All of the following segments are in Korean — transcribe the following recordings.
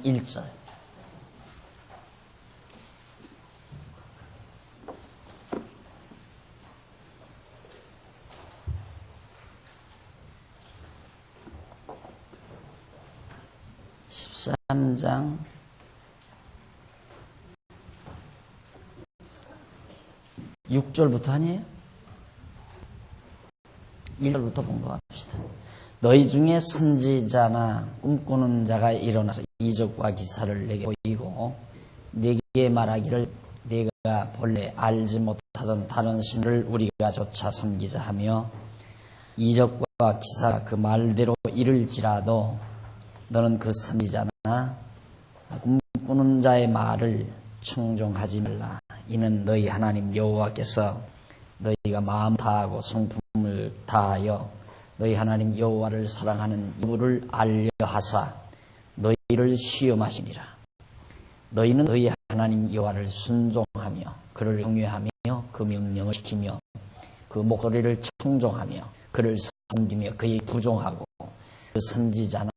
1절. (13장) 6절부터 아니에요? 1절부터 본거 합시다. 너희 중에 선지자나 꿈꾸는 자가 일어나서 이적과 기사를 내게 보이고 내게 말하기를 내가 본래 알지 못하던 다른 신을 우리가 조차 섬기자 하며 이적과 기사가 그 말대로 이룰지라도 너는 그 선지자나 꿈꾸는 자의 말을 청종하지 말라. 이는 너희 하나님 여호와께서 너희가 마음 다하고 성품을 다하여 너희 하나님 여호와를 사랑하는 이유를 알려 하사 너희를 시험하시니라. 너희는 너희 하나님 여호와를 순종하며 그를 경외하며 그 명령을 지키며 그 목소리를 청종하며 그를 섬기며 그에 부종하고 그 선지자나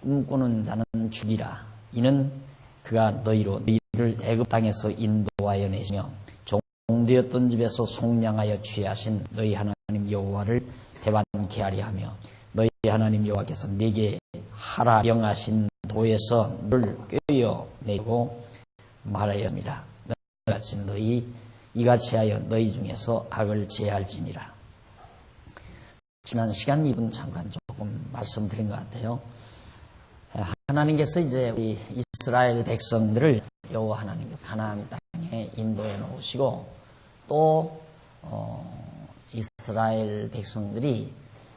꿈꾸는 자는 죽이라. 이는 그가 너희를 애굽 땅에서 인도하여 내시며 종되었던 집에서 속량하여 취하신 너희 하나님 여호와를 배반케 하려 하며 너희 하나님 여호와께서 네게 하라 명하신 도에서 너를 꿰어내고 말하였느니라. 이같이 하여 너희 중에서 악을 제할지니라. 지난 시간 이분 잠깐 조금 말씀드린 것 같아요. 하나님께서 이제 우리 이스라엘 백성들을 여호와 하나님께서 가나안 땅에 인도해 놓으시고 또 이스라엘 백성들이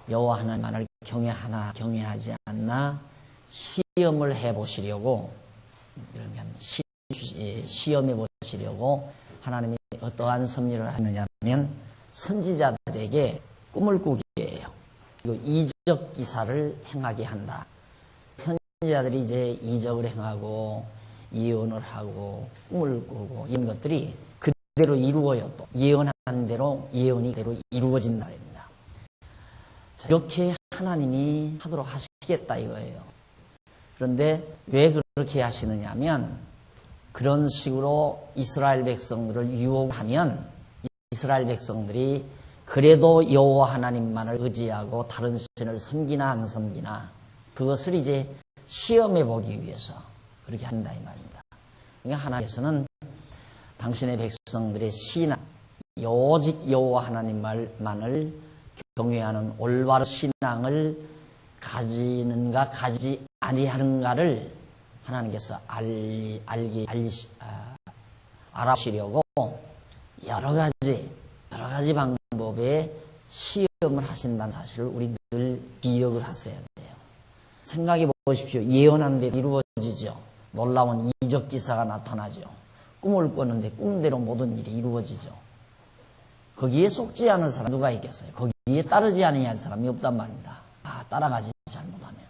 여호와 하나님만을 경외하나 경외하지 않나 시험을 해보시려고, 그러면 시험해 보시려고 하나님이 어떠한 섭리를 하느냐면 선지자들에게 꿈을 꾸게 해요. 그리고 이적 기사를 행하게 한다. 선지자들이 이제 이적을 행하고 예언을 하고 꿈을 꾸고 이런 것들이 그대로 이루어요. 또 예언한 대로 예언이 그대로 이루어진다 말입니다. 이렇게 하나님이 하도록 하시겠다 이거예요. 그런데 왜 그렇게 하시느냐 하면 그런 식으로 이스라엘 백성들을 유혹하면 이스라엘 백성들이 그래도 여호와 하나님만을 의지하고 다른 신을 섬기나 안 섬기나 그것을 이제 시험해 보기 위해서 그렇게 한다 이 말입니다. 그러니까 하나님께서는 당신의 백성들의 신앙, 오직 여호와 하나님만을 경외하는 올바른 신앙을 가지는가 가지지 아니하는가를 하나님께서 알아보시려고 여러 가지 방법의 시험을 하신다는 사실을 우리 늘 기억을 하셔야 돼요. 생각해 보십시오. 예언한 대로 이루어지죠. 놀라운 이적 기사가 나타나죠. 꿈을 꿨는데 꿈대로 모든 일이 이루어지죠. 거기에 속지 않은 사람 누가 있겠어요? 거기에 따르지 아니할 사람이 없단 말입니다. 따라가지 잘못하면.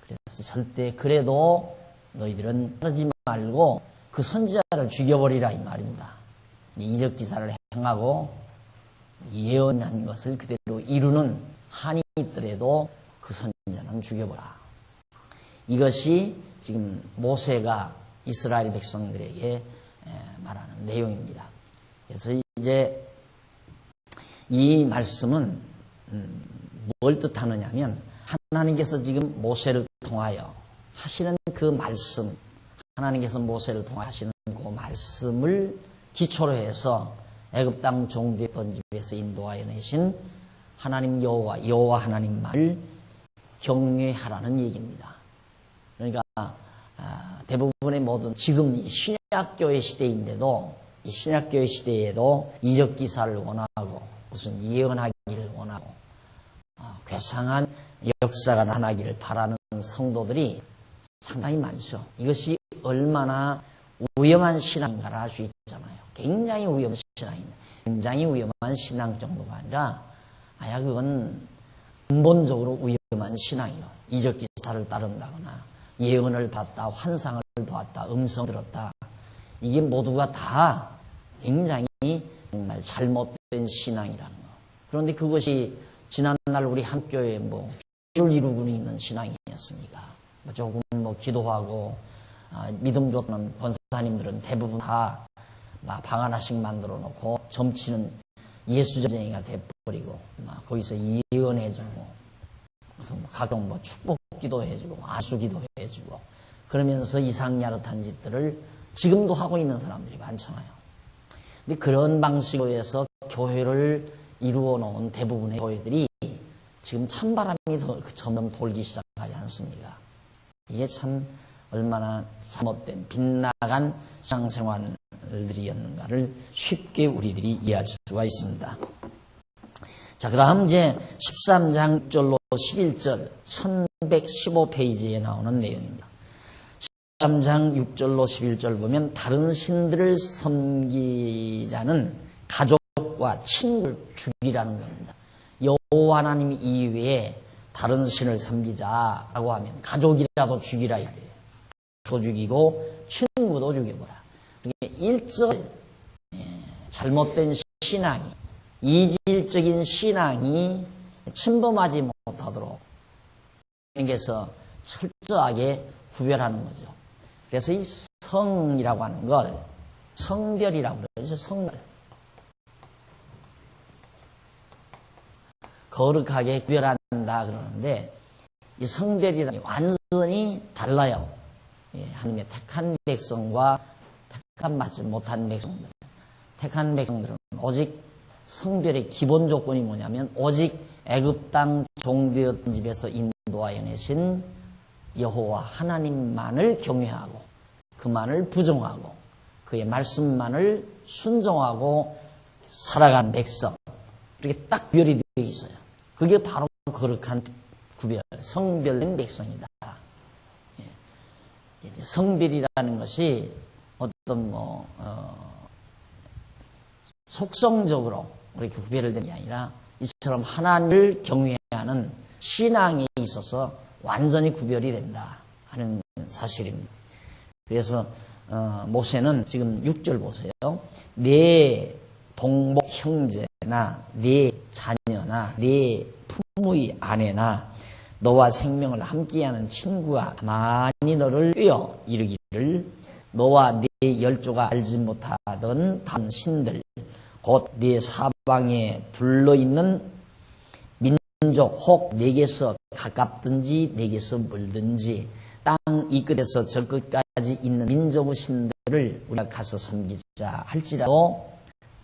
그래서 절대 그래도 너희들은 따르지 말고 그 선지자를 죽여버리라 이 말입니다. 이적 기사를 행하고 예언한 것을 그대로 이루는 한이 있더라도 그 선지자는 죽여버라. 이것이 지금 모세가 이스라엘 백성들에게 말하는 내용입니다. 그래서 이제 이 말씀은 뭘 뜻하느냐면 하나님께서 지금 모세를 통하여 하시는 그 말씀, 하나님께서 모세를 통하여 하시는 그 말씀을 기초로 해서 애굽 땅 종되었던 집에서 인도하여 내신 하나님 여호와 하나님만을 경외하라는 얘기입니다. 그러니까 대부분의 모든 지금 이 신약교회 시대인데도 이 신약교회 시대에도 이적 기사를 원하고 무슨 예언하기를 원하고 괴상한 역사가 나타나기를 바라는 성도들이 상당히 많죠. 이것이 얼마나 위험한 신앙인가를 알 수 있잖아요. 굉장히 위험한 신앙입니다. 굉장히 위험한 신앙 정도가 아니라 그건 근본적으로 위험한 신앙이에요. 이적 기사를 따른다거나 예언을 봤다, 환상을 보았다, 음성 들었다. 이게 모두가 다 굉장히 정말 잘못된 신앙이라는 거. 그런데 그것이 지난날 우리 한교회에 줄을 이루고 있는 신앙이었으니까 조금 기도하고 믿음 좋는 권사님들은 대부분 다 방 하나씩 만들어 놓고 점치는 예수전쟁이가 돼버리고 거기서 예언해주고 무슨 각종 축복기도 해주고 아수기도 해주고 그러면서 이상야릇한 짓들을 지금도 하고 있는 사람들이 많잖아요. 근데 그런 방식으로 해서 교회를 이루어 놓은 대부분의 교회들이 지금 찬바람이 점점 돌기 시작하지 않습니까? 이게 참 얼마나 잘못된 빗나간 신앙생활들이었는가를 쉽게 우리들이 이해할 수가 있습니다. 자, 그 다음 이제 13장 6절로 11절 1115페이지에 나오는 내용입니다. 13장 6절로 11절 보면 다른 신들을 섬기자는 가족과 친구를 죽이라는 겁니다. 여호와 하나님 이외에 다른 신을 섬기자라고 하면 가족이라도 죽이라 이래요. 또 죽이고 친구도 죽여보라. 일절 잘못된 신앙이 이질적인 신앙이 침범하지 못하도록 그래서 철저하게 구별하는 거죠. 그래서 이 성이라고 하는 걸 성별이라고 그러죠. 성별. 거룩하게 구별한다 그러는데 이 성별이라는 게 완전히 달라요. 하나님의 택한 백성과 택함받지 못한 백성들. 택한 백성들은 오직 성별의 기본 조건이 뭐냐면 오직 애굽 땅 종되었던 집에서 인도하여 내신 여호와 하나님만을 경외하고 그만을 부정하고 그의 말씀만을 순종하고 살아간 백성. 이렇게 딱 구별이 되어 있어요. 그게 바로 거룩한 구별, 성별된 백성이다. 이제 성별이라는 것이 어떤 속성적으로 이렇게 구별된 게 아니라 이처럼 하나님을 경외하는 신앙에 있어서 완전히 구별이 된다 하는 사실입니다. 그래서 모세는 지금 6절 보세요. 내 동복 형제나 내 자녀나 내 부모의 아내나 너와 생명을 함께하는 친구가 가만히 너를 꿰어 이르기를 너와 네 열조가 알지 못하던 다른 신들 곧 네 사방에 둘러있는 민족 혹 내게서 가깝든지 내게서 멀든지 땅 이 끝에서 저 끝까지 있는 민족의 신들을 우리가 가서 섬기자 할지라도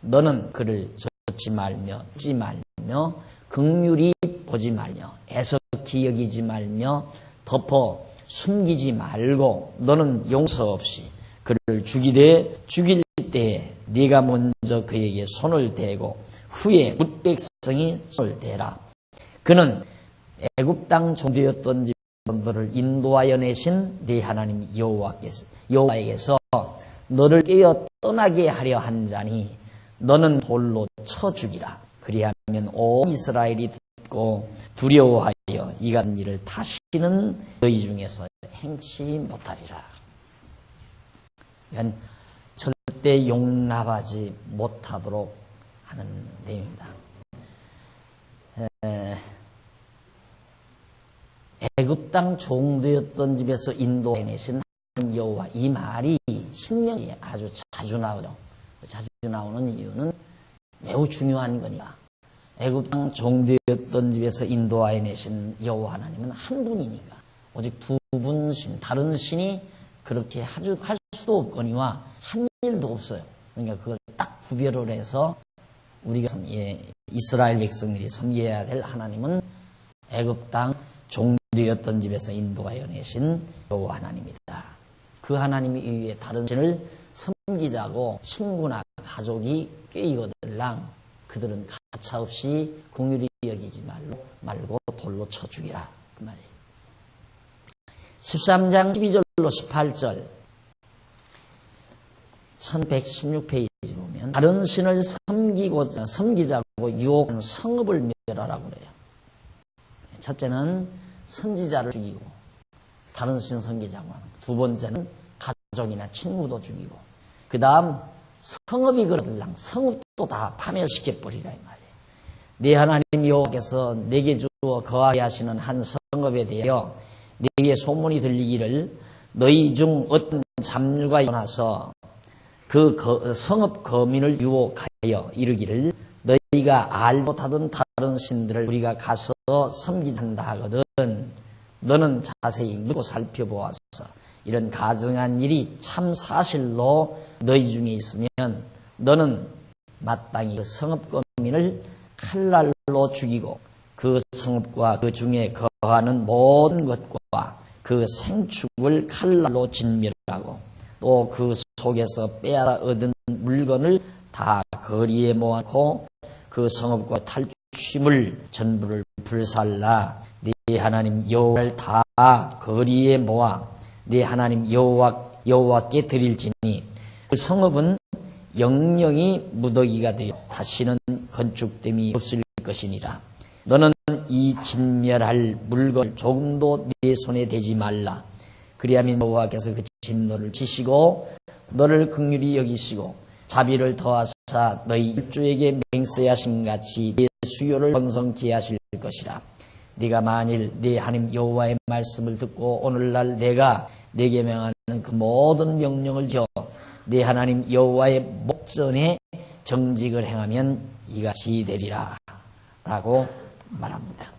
너는 그를 좇지 말며 듣지 말며 긍휼히 보지 말며 애석히 여기지 말며 덮어 숨기지 말고 너는 용서 없이 그를 죽이되 죽일 때에 네가 먼저 그에게 손을 대고 후에 뭇백성이 손을 대라. 그는 애굽 땅 종되었던 집들을 인도하여 내신 네 하나님 여호와에게서 너를 깨어 떠나게 하려 한 자니 너는 돌로 쳐 죽이라. 그리하면 온 이스라엘이 듣고 두려워하여 이 같은 일을 다시는 너희 중에서 행치 못하리라. 이건 절대 용납하지 못하도록 하는 내용입니다. 애굽 땅 종되었던 집에서 인도해내신 하나님 여호와 이 말이 신명기에 아주 자주 나오죠. 자주 나오는 이유는 매우 중요한 거니까. 애굽 땅 종되었던 집에서 인도하여 내신 여호와 하나님은 한 분이니까 오직 두 분 신, 다른 신이 그렇게 할 수도 없거니와 한 일도 없어요. 그러니까 그걸 딱 구별을 해서 우리가 이스라엘 백성들이 섬겨야 될 하나님은 애굽 땅 종되었던 집에서 인도하여 내신 여호와 하나님이다. 그 하나님 이외에 다른 신을 섬기자고 친구나 가족이 꾀이거들랑 그들은 가차없이 긍휼히 여기지 말고 돌로 쳐 죽이라. 그 말이에요. 13장 12절로 18절 1116페이지 보면 다른 신을 섬기자고 유혹한 성읍을 멸하라고 그래요. 첫째는 선지자를 죽이고 다른 신 섬기자고 하는 거. 두 번째는 가족이나 친구도 죽이고 그 다음 성읍이 그러들랑 성읍도 다 파멸시켜버리라 이 말이에요. 네 하나님 여호와께서 내게 주어 거하게 하시는 한 성읍에 대하여 내게 소문이 들리기를 너희 중 어떤 잡류가 일어나서 그 성읍 거민을 유혹하여 이르기를 너희가 알지 못하던 다른 신들을 우리가 가서 섬기자 한다 하거든 너는 자세히 묻고 살펴보아서 이런 가증한 일이 참 사실로 너희 중에 있으면 너는 마땅히 그 성읍 거민을 칼날로 죽이고 그 성읍과 그 중에 거하는 모든 것과 그 생축을 칼날로 진멸하고 또 그 속에서 빼앗아 얻은 물건을 다 거리에 모아놓고 그 성읍과 탈취물 전부를 불살라 네 하나님 여호와를 다 거리에 모아 네 하나님 여호와께 드릴지니 그 성읍은 영영이 무더기가 되어 다시는 건축됨이 없을 것이니라. 너는 이 진멸할 물건을 조금도 네 손에 대지 말라. 그리하면 여호와께서 그 진노를 지시고 너를 긍휼히 여기시고 자비를 더하사 너희 일주에게 맹세하신 같이 네 수요를 번성케 하실 것이라. 네가 만일 네 하나님 여호와의 말씀을 듣고 오늘날 내가 네게 명하는 그 모든 명령을 지켜 네 하나님 여호와의 목전에 정직을 행하면 이같이 되리라 라고 말합니다.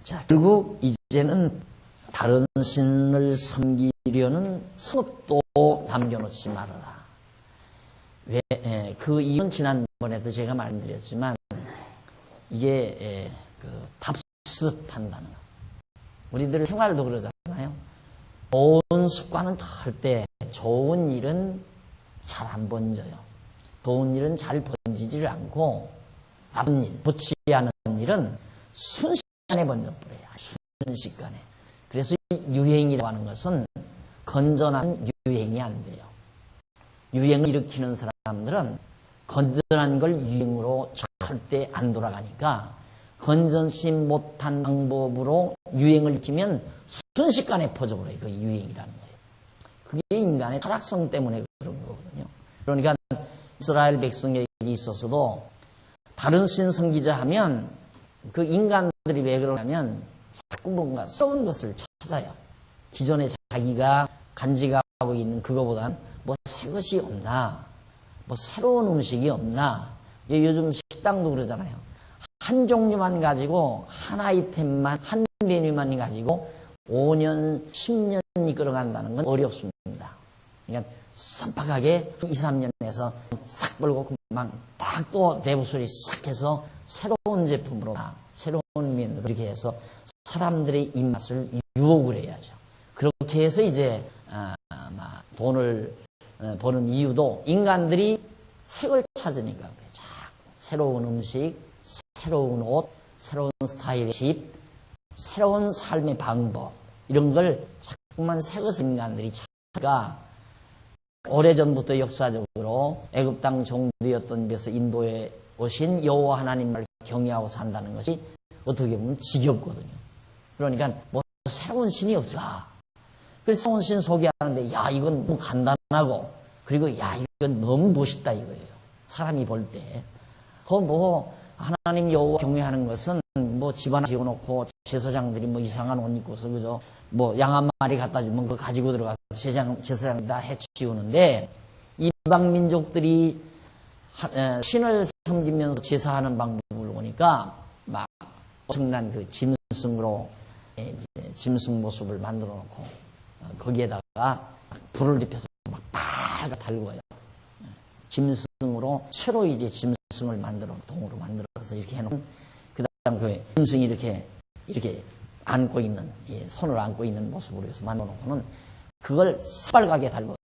자, 결국 이제는 다른 신을 섬기려는 성읍도 남겨놓지 말아라. 왜? 그 이유는 지난번에도 제가 말씀드렸지만 이게 그 답습한다는 거. 우리들 생활도 그러잖아요. 좋은 습관은 절대 좋은 일은 잘 안 번져요. 좋은 일은 잘 번지지를 않고 나쁜 일, 좋지 않은 일은 순식간에 번져버려요. 순식간에. 그래서 유행이라고 하는 것은 건전한 유행이 안 돼요. 유행을 일으키는 사람들은 건전한 걸 유행으로 절대 안 돌아가니까 건전치 못한 방법으로 유행을 일으키면 순식간에 퍼져버려요. 그 유행이라는 거예요. 그게 인간의 타락성 때문에 그런 거거든요. 그러니까 이스라엘 백성에게 있어서도 다른 신 섬기자 하면 그 인간들이 왜 그러냐면 자꾸 뭔가 새로운 것을 찾아요. 기존에 자기가 간직하고 있는 그거보단 뭐 새 것이 없나, 뭐 새로운 음식이 없나. 요즘 식당도 그러잖아요. 한 종류만 가지고 한 아이템만 한 메뉴만 가지고 5년, 10년이 끌어간다는 건 어렵습니다. 그러니까 쌈박하게 2, 3년에서 싹 벌고 금방 딱 또 대부술이 싹 해서 새로운 제품으로 새로운 메뉴로 이렇게 해서 사람들의 입맛을 유혹을 해야죠. 그렇게 해서 이제 돈을 버는 이유도 인간들이 새 걸 찾으니까 그래요. 새로운 음식, 새로운 옷, 새로운 스타일의 집, 새로운 삶의 방법 이런 걸 자꾸만 새 것을 인간들이 찾으니까 오래전부터 역사적으로 애굽 땅 종되었던 데서 인도에 오신 여호와 하나님을 경외하고 산다는 것이 어떻게 보면 지겹거든요. 그러니까 뭐 새로운 신이 없어. 그래서 새로운 신 소개하는데 야 이건 너무 간단하고 그리고 야 이건 너무 멋있다 이거예요. 사람이 볼 때. 그 뭐 하나님 여호와 경외하는 것은 뭐 집 하나 지어놓고 제사장들이 뭐 이상한 옷 입고서 그저 뭐 양 한 마리 갖다 주면 그거 가지고 들어가서 제사장 다 해치우는데 이방 민족들이 신을 섬기면서 제사하는 방법을 보니까 막 엄청난 그 짐승으로 짐승 모습을 만들어 놓고 거기에다가 불을 지펴서 막 빨갛게 달궈요. 짐승으로 새로 이제 짐승을 동으로 만들어서 이렇게 해놓은 그다음 그 짐승이 이렇게 안고 있는 손을 안고 있는 모습으로 해서 만들어 놓고는 그걸 새빨갛게 달궈요.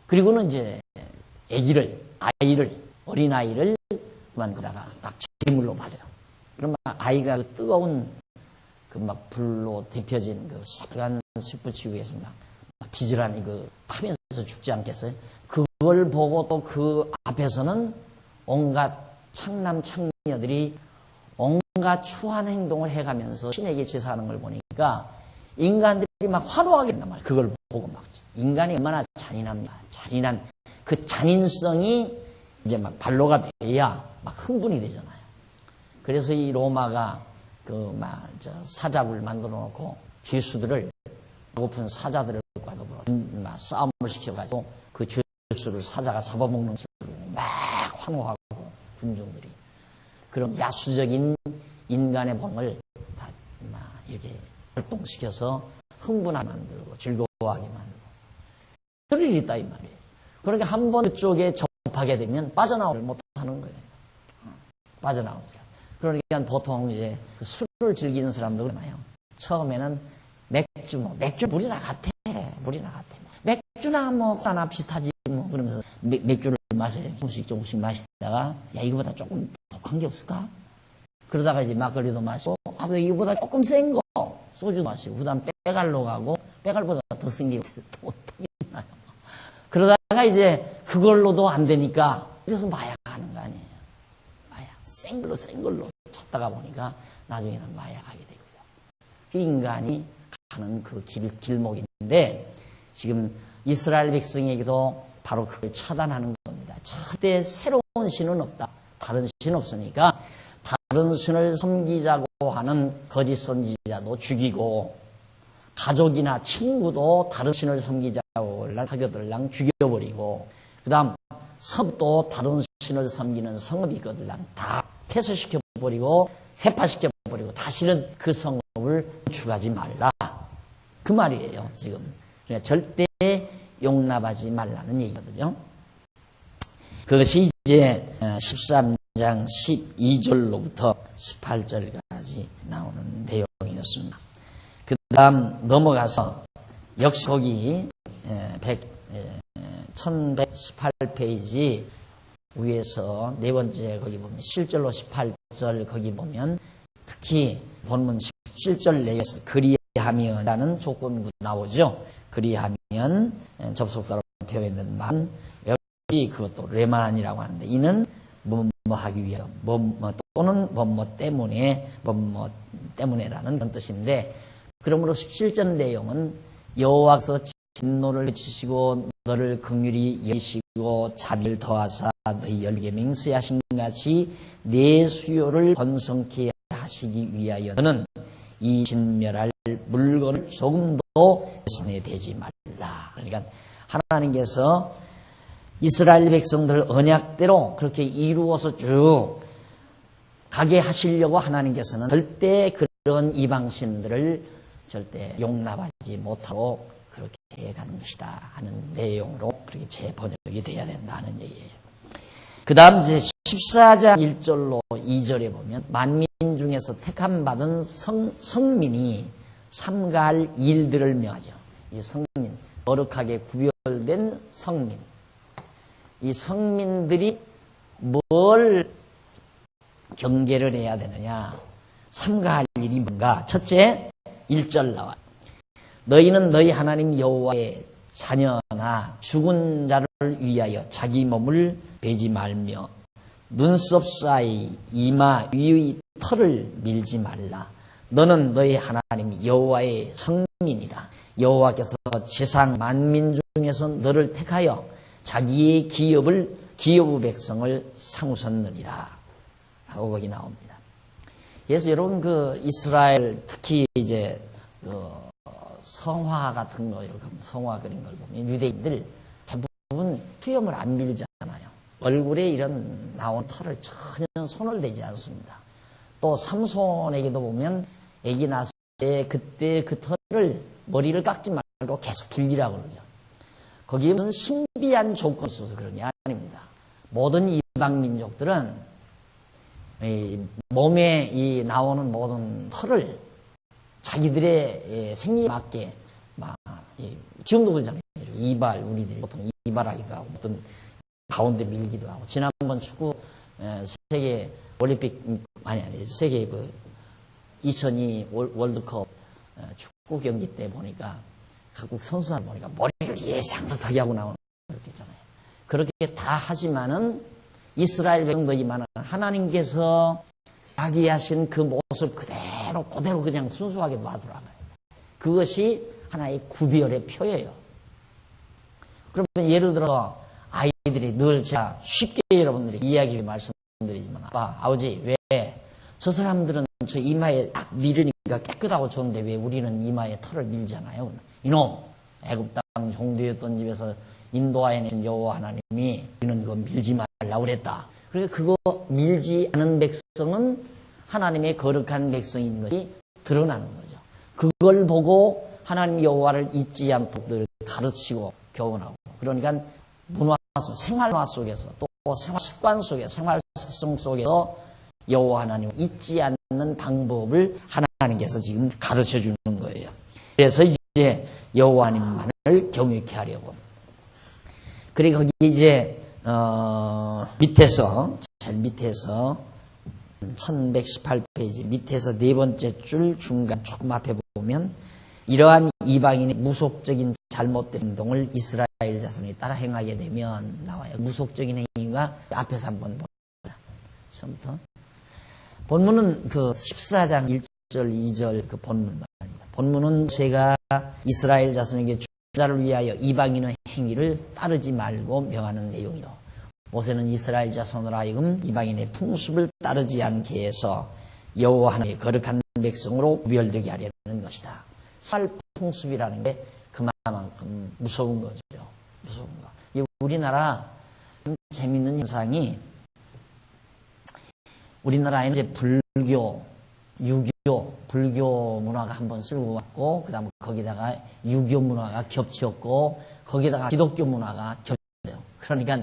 그리고는 이제 어린 아이를 그만 거다가 딱 제물로 맞아요. 그러면 아이가 그 뜨거운 그 막 불로 데펴진 그 빨간 숯불치 위에서 막 기절하니 그 타면서 죽지 않겠어요? 그걸 보고 또 그 앞에서는 온갖 창남 창녀들이 온갖 추한 행동을 해가면서 신에게 제사하는 걸 보니까 인간들이 막 환호하게 된단 말이에요. 그걸 보고 막 인간이 얼마나 잔인합니까? 잔인한 그 잔인성이 이제 막 발로가 돼야 막 흥분이 되잖아요. 그래서 이 로마가 사자굴 만들어 놓고 죄수들을 고픈 사자들과 더불어 싸움을 시켜가지고 그 죄수를 사자가 잡아먹는 것으로 막 환호하고 군중들이 그런 야수적인 인간의 본을 다 이렇게 활동시켜서 흥분하게 만들고 즐거워하게 만들고 그럴 일이 있다 이 말이에요. 그러니까 한 번 그쪽에 접하게 되면 빠져나오질 못하는 거예요. 빠져나오죠. 그러니까 보통 이제 그 술을 즐기는 사람도 그러나요. 처음에는 맥주 물이나 같아. 맥주나 뭐 하나 비슷하지 뭐 그러면서 맥주를 마셔요. 조금씩 마시다가 야 이거보다 조금 독한 게 없을까? 그러다가 이제 막걸리도 마시고 이거보다 조금 센 거 소주도 마시고 그다음 빼갈로 가고 빼갈보다 더 센 게 또 있나요? 그러다가 이제 그걸로도 안 되니까 그래서 마약하는 거 아니에요. 마약 센 걸로 찾다가 보니까 나중에는 마약하게 되고요. 그 인간이 가는 그 길목인데 지금 이스라엘 백성에게도 바로 그걸 차단하는 겁니다. 절대 새로운 신은 없다. 다른 신 없으니까 다른 신을 섬기자고 하는 거짓 선지자도 죽이고 가족이나 친구도 다른 신을 섬기자고 하거들랑 죽여버리고 그 다음 성도 다른 신을 섬기는 성읍이거들랑 다 폐쇄시켜버리고 회파시켜버리고 다시는 그 성읍을 건축하지 말라. 그 말이에요 지금. 그러니까 절대 용납하지 말라는 얘기거든요. 그것이 이제 13장 12절로부터 18절까지 나오는 내용이었습니다. 그 다음 넘어가서 역시 거기 1118페이지 위에서 네 번째 거기 보면 7절로 18절 거기 보면 특히 본문 17절 내에서 그리하면이라는 조건구 나오죠. 그리하면 접속사로 표현된 말 역시 그것도 레만이라고 하는데 이는 뭐 하기 위하여 또는 뭐 때문에라는 그런 뜻인데 그러므로 17절 내용은 여호와께서 진노를 그치시고 너를 긍휼히 여기시고 자비를 더하사 너희 열개 맹세하신 같이 내 수요를 번성케 하시기 위하여 너는 이 진멸할 물건을 조금도 손에 대지 말라. 그러니까 하나님께서 이스라엘 백성들 언약대로 그렇게 이루어서 쭉 가게 하시려고 하나님께서는 절대 그런 이방신들을 절대 용납하지 못하고 그렇게 해가는 것이다 하는 내용으로 그렇게 재번역이 돼야 된다는 얘기예요. 그 다음 이제 14장 1절로 2절에 보면 만민 중에서 택함 받은 성민이 삼가할 일들을 명하죠. 이 성민, 거룩하게 구별된 성민. 이 성민들이 뭘 경계를 해야 되느냐. 삼가할 일이 뭔가. 첫째, 1절 나와요. 너희는 너희 하나님 여호와의 자녀나 죽은 자를 위하여 자기 몸을 베지 말며 눈썹 사이 이마 위의 털을 밀지 말라. 너는 너희 하나님 여호와의 성민이라. 여호와께서 지상 만민 중에서 너를 택하여 자기의 기업의 백성을 상우섰느니라 하고 거기 나옵니다. 그래서 여러분 그 이스라엘 특히 이제 성화 같은 거 이렇게 성화 그린 걸 보면 유대인들 대부분 수염을 안 밀잖아요. 얼굴에 이런 나온 털을 전혀 손을 대지 않습니다. 또 삼손에게도 보면 아기 낳았을 때 그때 그 털을 머리를 깎지 말고 계속 길리라고 그러죠. 거기에 무슨 신비한 조건이 있어서 그런 게 아닙니다. 모든 이방 민족들은 이 몸에 이 나오는 모든 털을 자기들의 생리에 맞게 막 지금도 그러잖아요. 이발 우리들이 보통 이발하기도 하고 어떤 가운데 밀기도 하고 지난번 축구 세계 올림픽 아니 세계 2002 월드컵 축구 경기 때 보니까 각국 선수들 보니까 머리를 예상듯하게 하고 나오는 그렇게 있잖아요. 그렇게 다 하지만은 이스라엘 백성들이만은 하나님께서 자기 하신 그 모습 그대로 그냥 순수하게 놔두라고요. 그것이 하나의 구별의 표예요. 그러면 예를 들어 아이들이 늘 제가 쉽게 여러분들이 이야기 말씀드리지만 아버지 왜 저 사람들은 저 이마에 딱 밀으니까 깨끗하고 좋은데 왜 우리는 이마에 털을 밀잖아요. 이놈, 애굽 땅 종되었던 집에서 인도하여내신 여호와 하나님이 우리는 그거 밀지 말라고 그랬다. 그러니까 그거 밀지 않은 백성은 하나님의 거룩한 백성인 것이 드러나는 거죠. 그걸 보고 하나님 여호와를 잊지 않도록 늘 가르치고 교훈하고, 그러니까 문화 속, 생활화 속에서 또 생활 습관 속에, 생활 습성 속에서 여호와 하나님을 잊지 않는 방법을 하나님께서 지금 가르쳐 주는 거예요. 그래서 이제 여호와 하나님만을 경외케 하려고. 그리고 거기 이제 밑에서, 제일 밑에서 1118페이지 밑에서 네 번째 줄 중간 조금 앞에 보면, 이러한 이방인의 무속적인 잘못된 행동을 이스라엘 자손이 따라 행하게 되면 나와요. 무속적인 행위가 앞에서 한번 보자. 처음부터. 본문은 그 14장 1절, 2절 그 본문 말입니다. 본문은 제가 이스라엘 자손에게 주자를 위하여 이방인의 행위를 따르지 말고 명하는 내용이요. 모세는 이스라엘 자손으로 하여금 이방인의 풍습을 따르지 않게 해서 여호와 하나님의 거룩한 백성으로 구별되게 하려는 것이다. 생활 풍습이라는 게 그만큼 무서운 거죠. 무서운 거. 우리나라 재밌는 현상이, 우리나라에는 이제 불교, 유교, 불교 문화가 한번 쓸고 왔고, 그 다음에 거기다가 유교 문화가 겹쳤고, 거기다가 기독교 문화가 겹쳐요. 그러니까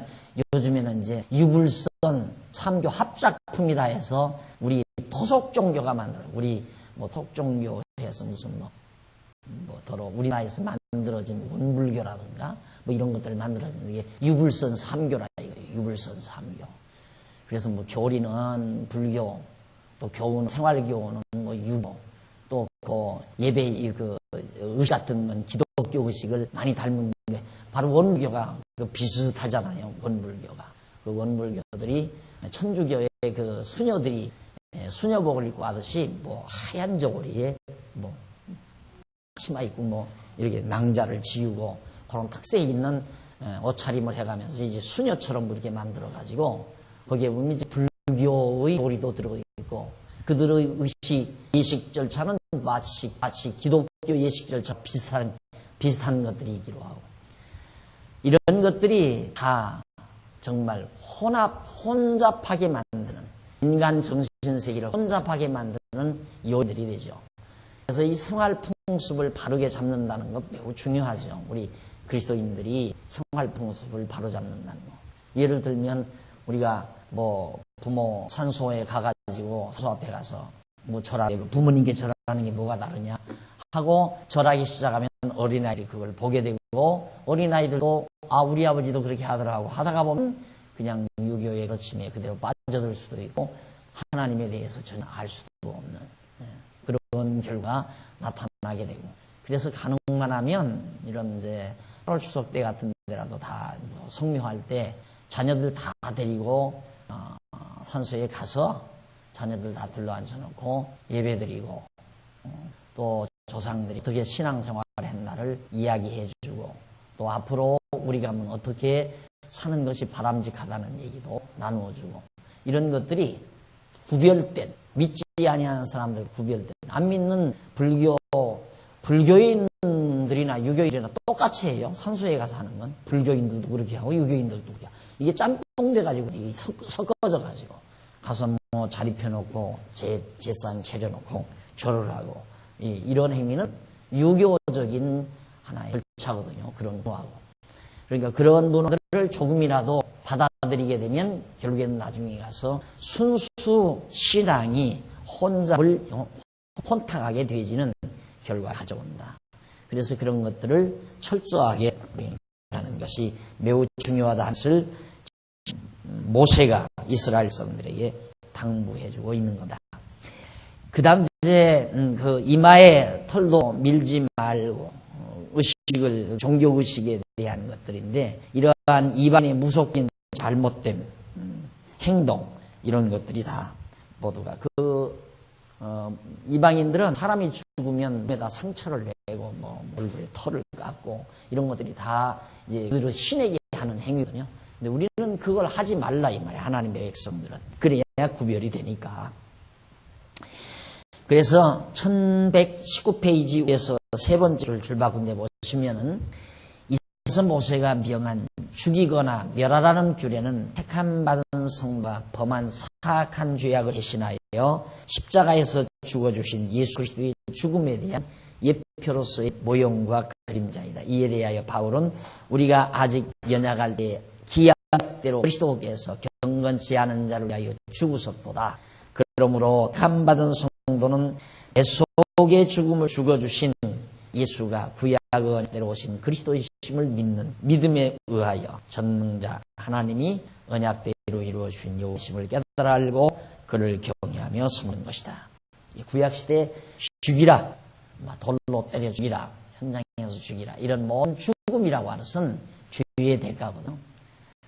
요즘에는 이제 유불선 삼교 합작품이다 해서 우리 토속 종교가 만들어요. 우리 뭐 토종교에서 무슨 더러 우리나라에서 만들어진 원불교라든가 뭐 이런 것들을 만들어진 게 유불선 삼교라 이거예요. 유불선 삼교. 그래서 뭐 교리는 불교, 또 교훈, 생활교훈은 뭐 유교, 또 그 예배 그 의식 같은 건 기독교 의식을 많이 닮은 게 바로 원불교가 그 비슷하잖아요. 원불교가. 그 원불교들이 천주교의 그 수녀들이 수녀복을 입고 하듯이 뭐 하얀 저고리에 뭐 치마 입고 뭐 이렇게 낭자를 지우고 그런 특색 있는 옷차림을 해가면서 이제 수녀처럼 이렇게 만들어가지고 거기에 보면 이제 불교의 교리도 들어있고, 그들의 예식 절차는 마치 기독교 예식 절차 비슷한 것들이 있기로 하고, 이런 것들이 다 정말 혼잡하게 만드는, 인간 정신세계를 혼잡하게 만드는 요인들이 되죠. 그래서 이 생활 풍습을 바르게 잡는다는 것 매우 중요하죠. 우리 그리스도인들이 생활 풍습을 바로 잡는다는 거. 예를 들면 우리가 뭐 부모 산소에 가가지고 산소 앞에 가서 뭐 절하고, 부모님께 절하는 게 뭐가 다르냐 하고 절하기 시작하면 어린아이들이 그걸 보게 되고, 어린아이들도 우리 아버지도 그렇게 하더라고 하다가 보면 그냥 유교의 거침에 그대로 빠져들 수도 있고 하나님에 대해서 전혀 알 수도 없는 그런 결과가 나타나게 되고, 그래서 가능만 하면 이런 이제 8월 추석 때 같은 데라도 다 성묘할 때 자녀들 다 데리고 산소에 가서 자녀들 다 둘러앉혀놓고 예배드리고, 또 조상들이 어떻게 신앙생활을 했나를 이야기해주고, 또 앞으로 우리가 어떻게 사는 것이 바람직하다는 얘기도 나누어주고, 이런 것들이 구별된, 믿지 아니하는 사람들 구별된, 안 믿는 불교인들이나 유교인들이나 똑같이 해요. 산소에 가서 하는 건 불교인들도 그렇게 하고 유교인들도 그렇게 하고, 이게 짬뽕 돼가지고 이게 섞어져가지고 가서 뭐 자리 펴놓고 제산 차려놓고 절을 하고, 이런 행위는 유교적인 하나의 절차거든요. 그런 거하고. 그러니까 그런 문화들을 조금이라도 받아들이게 되면 결국에는 나중에 가서 순수 신앙이 혼탁하게 되지는 결과를 가져온다. 그래서 그런 것들을 철저하게 하는 것이 매우 중요하다 한 것을 모세가 이스라엘 사람들에게 당부해주고 있는 거다. 그 다음 이제 그 이마에 털도 밀지 말고 의식을, 종교 의식에 대한 것들인데, 이러한 이방의 무속인 잘못된 행동, 이런 것들이 다 모두가 이방인들은 사람이 죽으면 몸에다 상처를 내고 뭐 얼굴에 털을 깎고 이런 것들이 다 이제 그들의 신에게 하는 행위거든요. 근데 우리는 그걸 하지 말라 이 말이에요. 하나님의 백성들은. 그래야 구별이 되니까. 그래서 1119페이지에서 세 번째를 줄바꾼 데 보시면은 이서 모세가 명한 죽이거나 멸하라는 규례는 택함받은 성도가 범한 사악한 죄악을 대신하여 십자가에서 죽어주신 예수 그리스도의 죽음에 대한 예표로서의 모형과 그림자이다. 이에 대하여 바울은 우리가 아직 연약할 때 기약대로 그리스도께서 경건치 않은 자를 위하여 죽으셨도다. 그러므로 택함받은 성도는 내 속의 죽음을 죽어주신 예수가 구약대로 오신 그리스도이심을 믿는 믿음에 의하여 전능자 하나님이 언약대로 이루어주신 여호심을 깨달아 알고 그를 경외하며 섬기는 것이다. 구약시대에 죽이라, 돌로 때려 죽이라, 현장에서 죽이라, 이런 모든 죽음이라고 하는 것은 죄의 대가거든.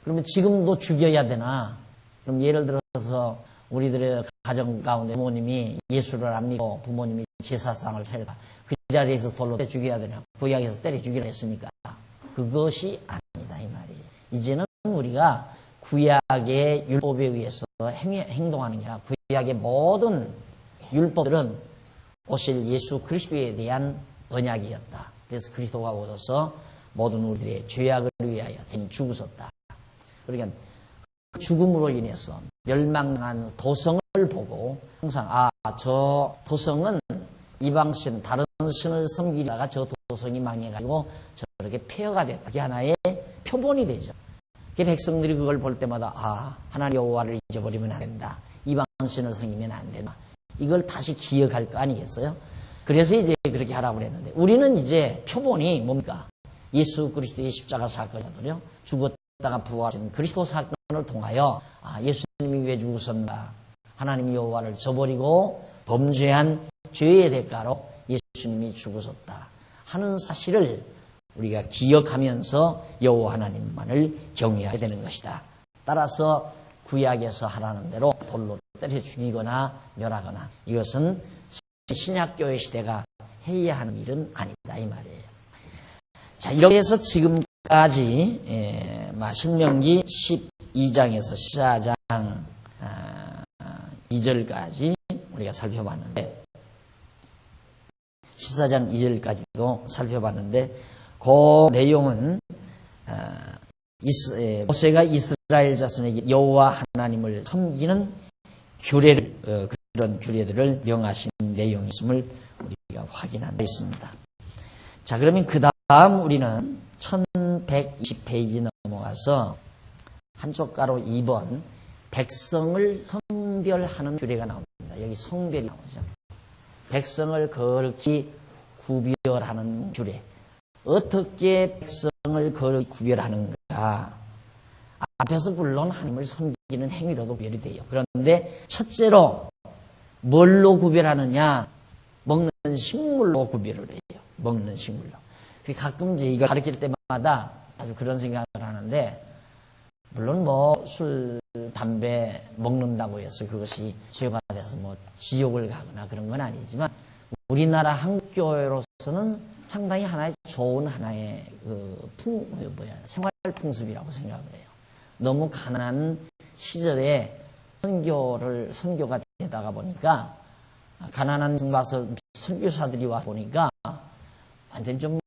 그러면 지금도 죽여야 되나? 그럼 예를 들어서 우리들의 가정 가운데 부모님이 예수를 안 믿고 부모님이 제사상을 차렸다. 그 자리에서 돌로 때려 죽여야 되나? 구약에서 때려 죽이라 했으니까 그것이 아니다 이 말이에요. 이제는 우리가 구약의 율법에 의해서 행동하는 게 아니라 구약의 모든 율법들은 오실 예수 그리스도에 대한 언약이었다. 그래서 그리스도가 오셔서 모든 우리들의 죄악을 위하여 죽으셨다. 그러니까 죽음으로 인해서 멸망한 도성을 보고 항상 저 도성은 이방신 다른 신을 섬기다가 저 도성이 망해가지고 저렇게 폐허가 됐다. 그게 하나의 표본이 되죠. 백성들이 그걸 볼 때마다 하나님 여호와를 잊어버리면 안 된다. 이방신을 섬기면 안 된다. 이걸 다시 기억할 거 아니겠어요? 그래서 이제 그렇게 하라고 그랬는데 우리는 이제 표본이 뭡니까? 예수 그리스도의 십자가 사건이거든요. 죽었다가 부활하신 그리스도 사건을 통하여 예수님이 왜 죽으셨나? 하나님 여호와를 저버리고 범죄한 죄의 대가로 예수님이 죽으셨다 하는 사실을 우리가 기억하면서 여호와 하나님만을 경외해야 되는 것이다. 따라서 구약에서 하라는 대로 돌로 때려 죽이거나 멸하거나 이것은 신약교회 시대가 해야 하는 일은 아니다 이 말이에요. 자, 이렇게 해서 지금까지 신명기 12장에서 14장 2절까지 우리가 살펴봤는데 14장 2절까지도 살펴봤는데 그 내용은 모세가 이스라엘 자손에게 여호와 하나님을 섬기는 규례를 그런 규례들을 명하신 내용이었음을 우리가 확인한 바 있습니다. 자, 그러면 그 다음 우리는 1120페이지 넘어가서 한쪽 가로 2번 백성을 성별하는 규례가 나옵니다. 여기 성별이 나오죠. 백성을 거룩히 구별하는 규례. 어떻게 백성을 거룩히 구별하는가? 앞에서 물론 하나님을 섬기는 행위로도 구별이 돼요. 그런데 첫째로 뭘로 구별하느냐? 먹는 식물로 구별을 해요. 먹는 식물로. 가끔 이제 이걸 가르칠 때마다 아주 그런 생각을 하는데 물론 술, 담배 먹는다고 해서 그것이 죄가 돼서 지옥을 가거나 그런 건 아니지만 우리나라 한국교회로서는 상당히 하나의 좋은 하나의 생활 풍습이라고 생각을 해요. 너무 가난한 시절에 선교가 되다가 보니까 가난한 와서 선교사들이 와 보니까 완전 좀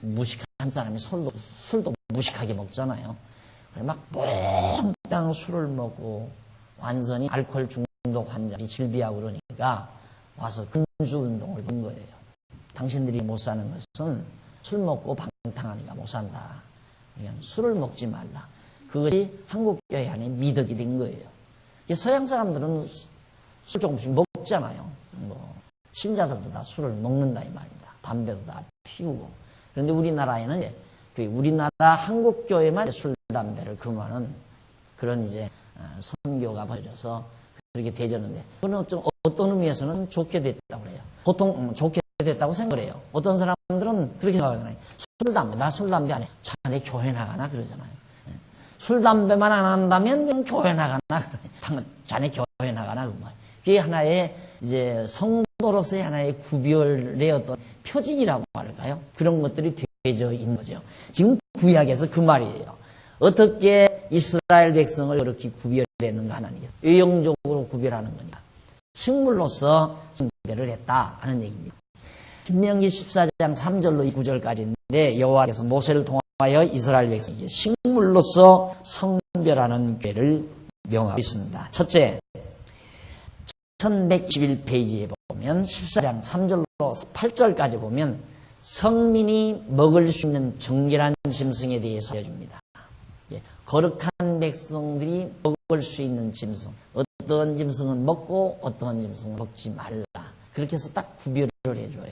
무식한 사람이 술도 무식하게 먹잖아요. 그래 몽땅 술을 먹고 완전히 알코올 중독 환자들이 질비하고 그러니까 와서 근주 운동을 한 거예요. 당신들이 못 사는 것은 술 먹고 방탕하니까 못 산다. 그러니까 술을 먹지 말라. 그것이 한국교회 안에 미덕이 된 거예요. 서양 사람들은 술 조금씩 먹잖아요. 신자들도 다 술을 먹는다 이 말입니다. 담배도 다 피우고. 그런데 우리나라에는 우리나라 한국교회만 술, 담배를 금하는 그런 이제 선교가 벌어져서 그렇게 되졌는데 그건 어떤 의미에서는 좋게 됐다고 그래요. 보통 좋게 됐다고 생각을 해요. 어떤 사람들은 그렇게 생각하잖아요. 나 술, 담배 안 해. 자네 교회 나가나 그러잖아요. 술, 담배만 안 한다면 그냥 교회 나가나 자네 교회 나가나 그 말. 그게 하나의 이제 성도로서의 하나의 구별의 어떤 표징이라고 할까요? 그런 것들이 되어져 있는 거죠. 지금 구약에서 그 말이에요. 어떻게 이스라엘 백성을 그렇게 구별했는가 하나님께서 외형적으로 구별하는 거냐. 식물로서 성별을 했다 하는 얘기입니다. 신명기 14장 3절로 이 9절까지인데 여호와께서 모세를 통하여 이스라엘 백성에게 식물로서 성별하는 규례를 명하고 있습니다. 첫째, 1121페이지에 보면 14장 3절로 8절까지 보면 성민이 먹을 수 있는 정결한 짐승에 대해서 알려줍니다. 거룩한 백성들이 먹을 수 있는 짐승, 어떤 짐승은 먹고 어떤 짐승은 먹지 말라. 그렇게 해서 딱 구별을 해줘요.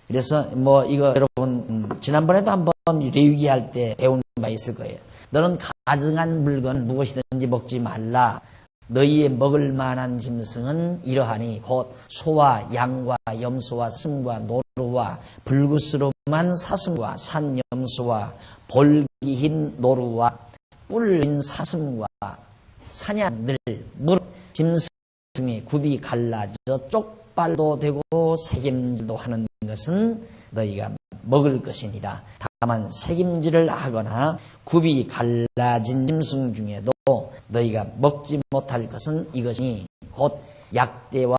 그래서 이거 여러분 지난번에도 한번 레위기 할 때 배운 바 있을 거예요. 너는 가증한 물건 무엇이든지 먹지 말라. 너희의 먹을 만한 짐승은 이러하니 곧 소와 양과 염소와 사슴과 노루와 불구스름한 사슴과 산염소와 볼기흰 노루와 뿔린 사슴과 사냥들 무릎 짐승의 굽이 갈라져 쪽발도 되고 새김질도 하는 것은 너희가 먹을 것이니라. 다만 새김질을 하거나 굽이 갈라진 짐승 중에도 너희가 먹지 못할 것은 이것이니 곧 약대와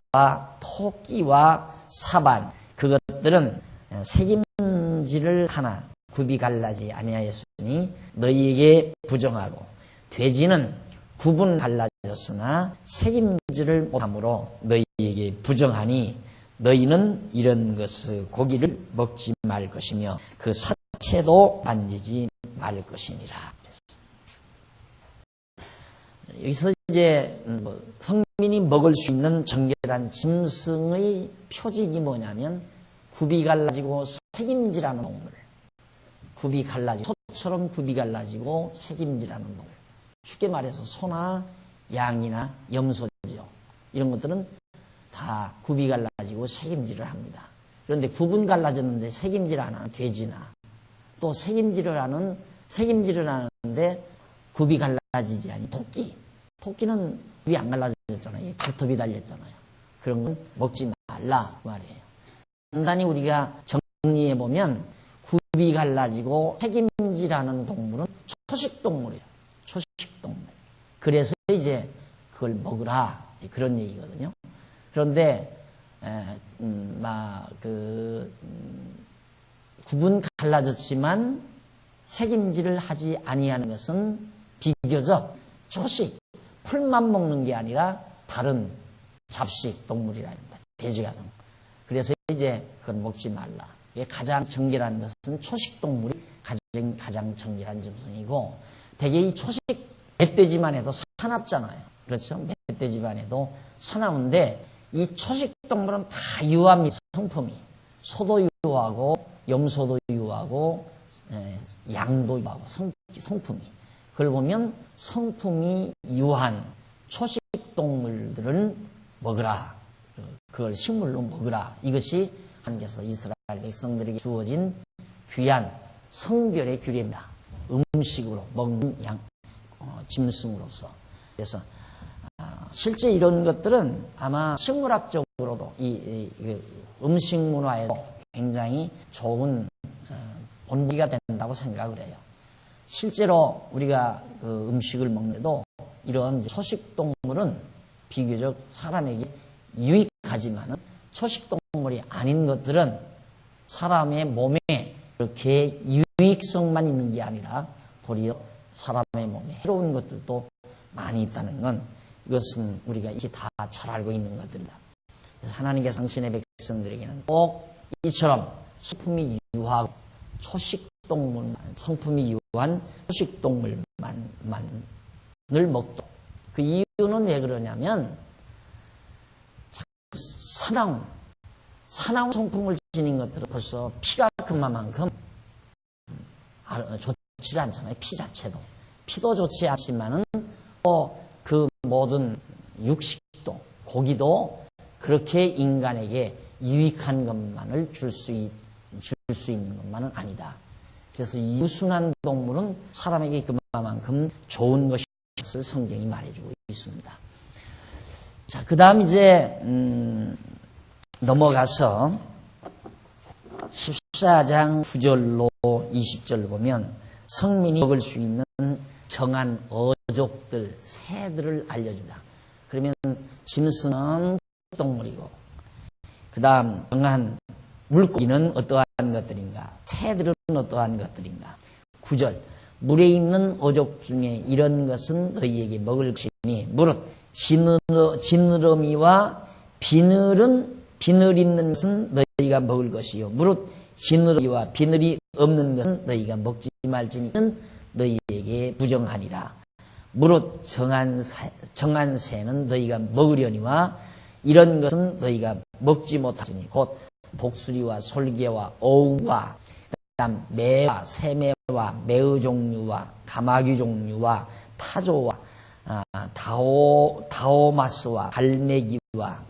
토끼와 사반 그것들은 새김질을 하나 굽이 갈라지 아니하였으니 너희에게 부정하고 돼지는 굽은 갈라졌으나 새김질을 못하므로 너희에게 부정하니 너희는 이런 것을 고기를 먹지 말 것이며 그 사체도 만지지 말 것이니라. 여기서 이제 성민이 먹을 수 있는 정결한 짐승의 표직이 뭐냐면 굽이 갈라지고 새김질하는 동물. 굽이 갈라지고 소처럼 굽이 갈라지고 새김질하는 동물. 쉽게 말해서 소나 양이나 염소죠. 이런 것들은 다 굽이 갈라지고 새김질을 합니다. 그런데 굽은 갈라졌는데 새김질 안 하는 돼지나 또 새김질을 하는데 굽이 갈라지지 않은 토끼. 토끼는 굽이 안 갈라졌잖아요. 발톱이 달렸잖아요. 그런 건 먹지 말라 그 말이에요. 간단히 우리가 정리해보면 굽이 갈라지고 새김질하는 동물은 초식동물이에요. 초식동물. 그래서 이제 그걸 먹으라 그런 얘기거든요. 그런데 굽은 갈라졌지만 새김질을 하지 아니하는 것은 비교적 초식, 풀만 먹는 게 아니라 다른 잡식 동물이랍니다. 돼지 같은 거. 그래서 이제 그건 먹지 말라. 가장 정결한 것은 초식 동물이 가장 정결한 짐승이고 대개 이 초식 멧돼지만 해도 사납잖아요. 그렇죠? 멧돼지만 해도 사나운데 이 초식 동물은 다 유합니다. 성품이. 소도 유하고 염소도 유하고 양도 유하고 성품이. 그걸 보면 성품이 유한 초식 동물들은 먹으라. 그걸 식물로 먹으라. 이것이 하나님께서 이스라엘 백성들에게 주어진 귀한 성별의 규례입니다. 음식으로 먹는 짐승으로서. 그래서 실제 이런 것들은 아마 식물학적으로도 이 음식 문화에도 굉장히 좋은 본보기가 된다고 생각을 해요. 실제로 우리가 그 음식을 먹는데도 이런 초식동물은 비교적 사람에게 유익하지만 초식동물이 아닌 것들은 사람의 몸에 그렇게 유익성만 있는 게 아니라 도리어 사람의 몸에 해로운 것들도 많이 있다는 건 이것은 우리가 이게 다 잘 알고 있는 것들이다. 그래서 하나님께서 당신의 백성들에게는 꼭 이처럼 성품이 유하고 초식동물, 성품이 유한 초식동물만을 먹도록. 그 이유는 왜 그러냐면 사나운 성품을 지닌 것들은 벌써 피가 그만큼 좋지 않잖아요. 피 자체도. 피도 좋지 않지만은 또 그 모든 육식도, 고기도 그렇게 인간에게 유익한 것만을 줄 수 있는 것만은 아니다. 그래서 유순한 동물은 사람에게 그만큼 좋은 것을 성경이 말해주고 있습니다. 자, 그 다음 이제 넘어가서 14장 9절로 20절 보면 성민이 먹을 수 있는 정한 어족들, 새들을 알려줍니다. 그러면 짐승은 동물이고, 그 다음 정한 물고기는 어떠한 것들인가? 새들은 어떠한 것들인가? 9절. 물에 있는 어족 중에 이런 것은 너희에게 먹을 것이니, 무릇 지느러미와 비늘 있는 것은 너희가 먹을 것이요, 무릇 지느러미와 비늘이 없는 것은 너희가 먹지 말지니는 너희에게 부정하니라. 무릇 정한 새는 너희가 먹으려니와 이런 것은 너희가 먹지 못하시니, 곧 독수리와 솔개와 어우와 그다음 매와 새매와 매의 종류와 가마귀 종류와 타조와 다오마스와 갈매기와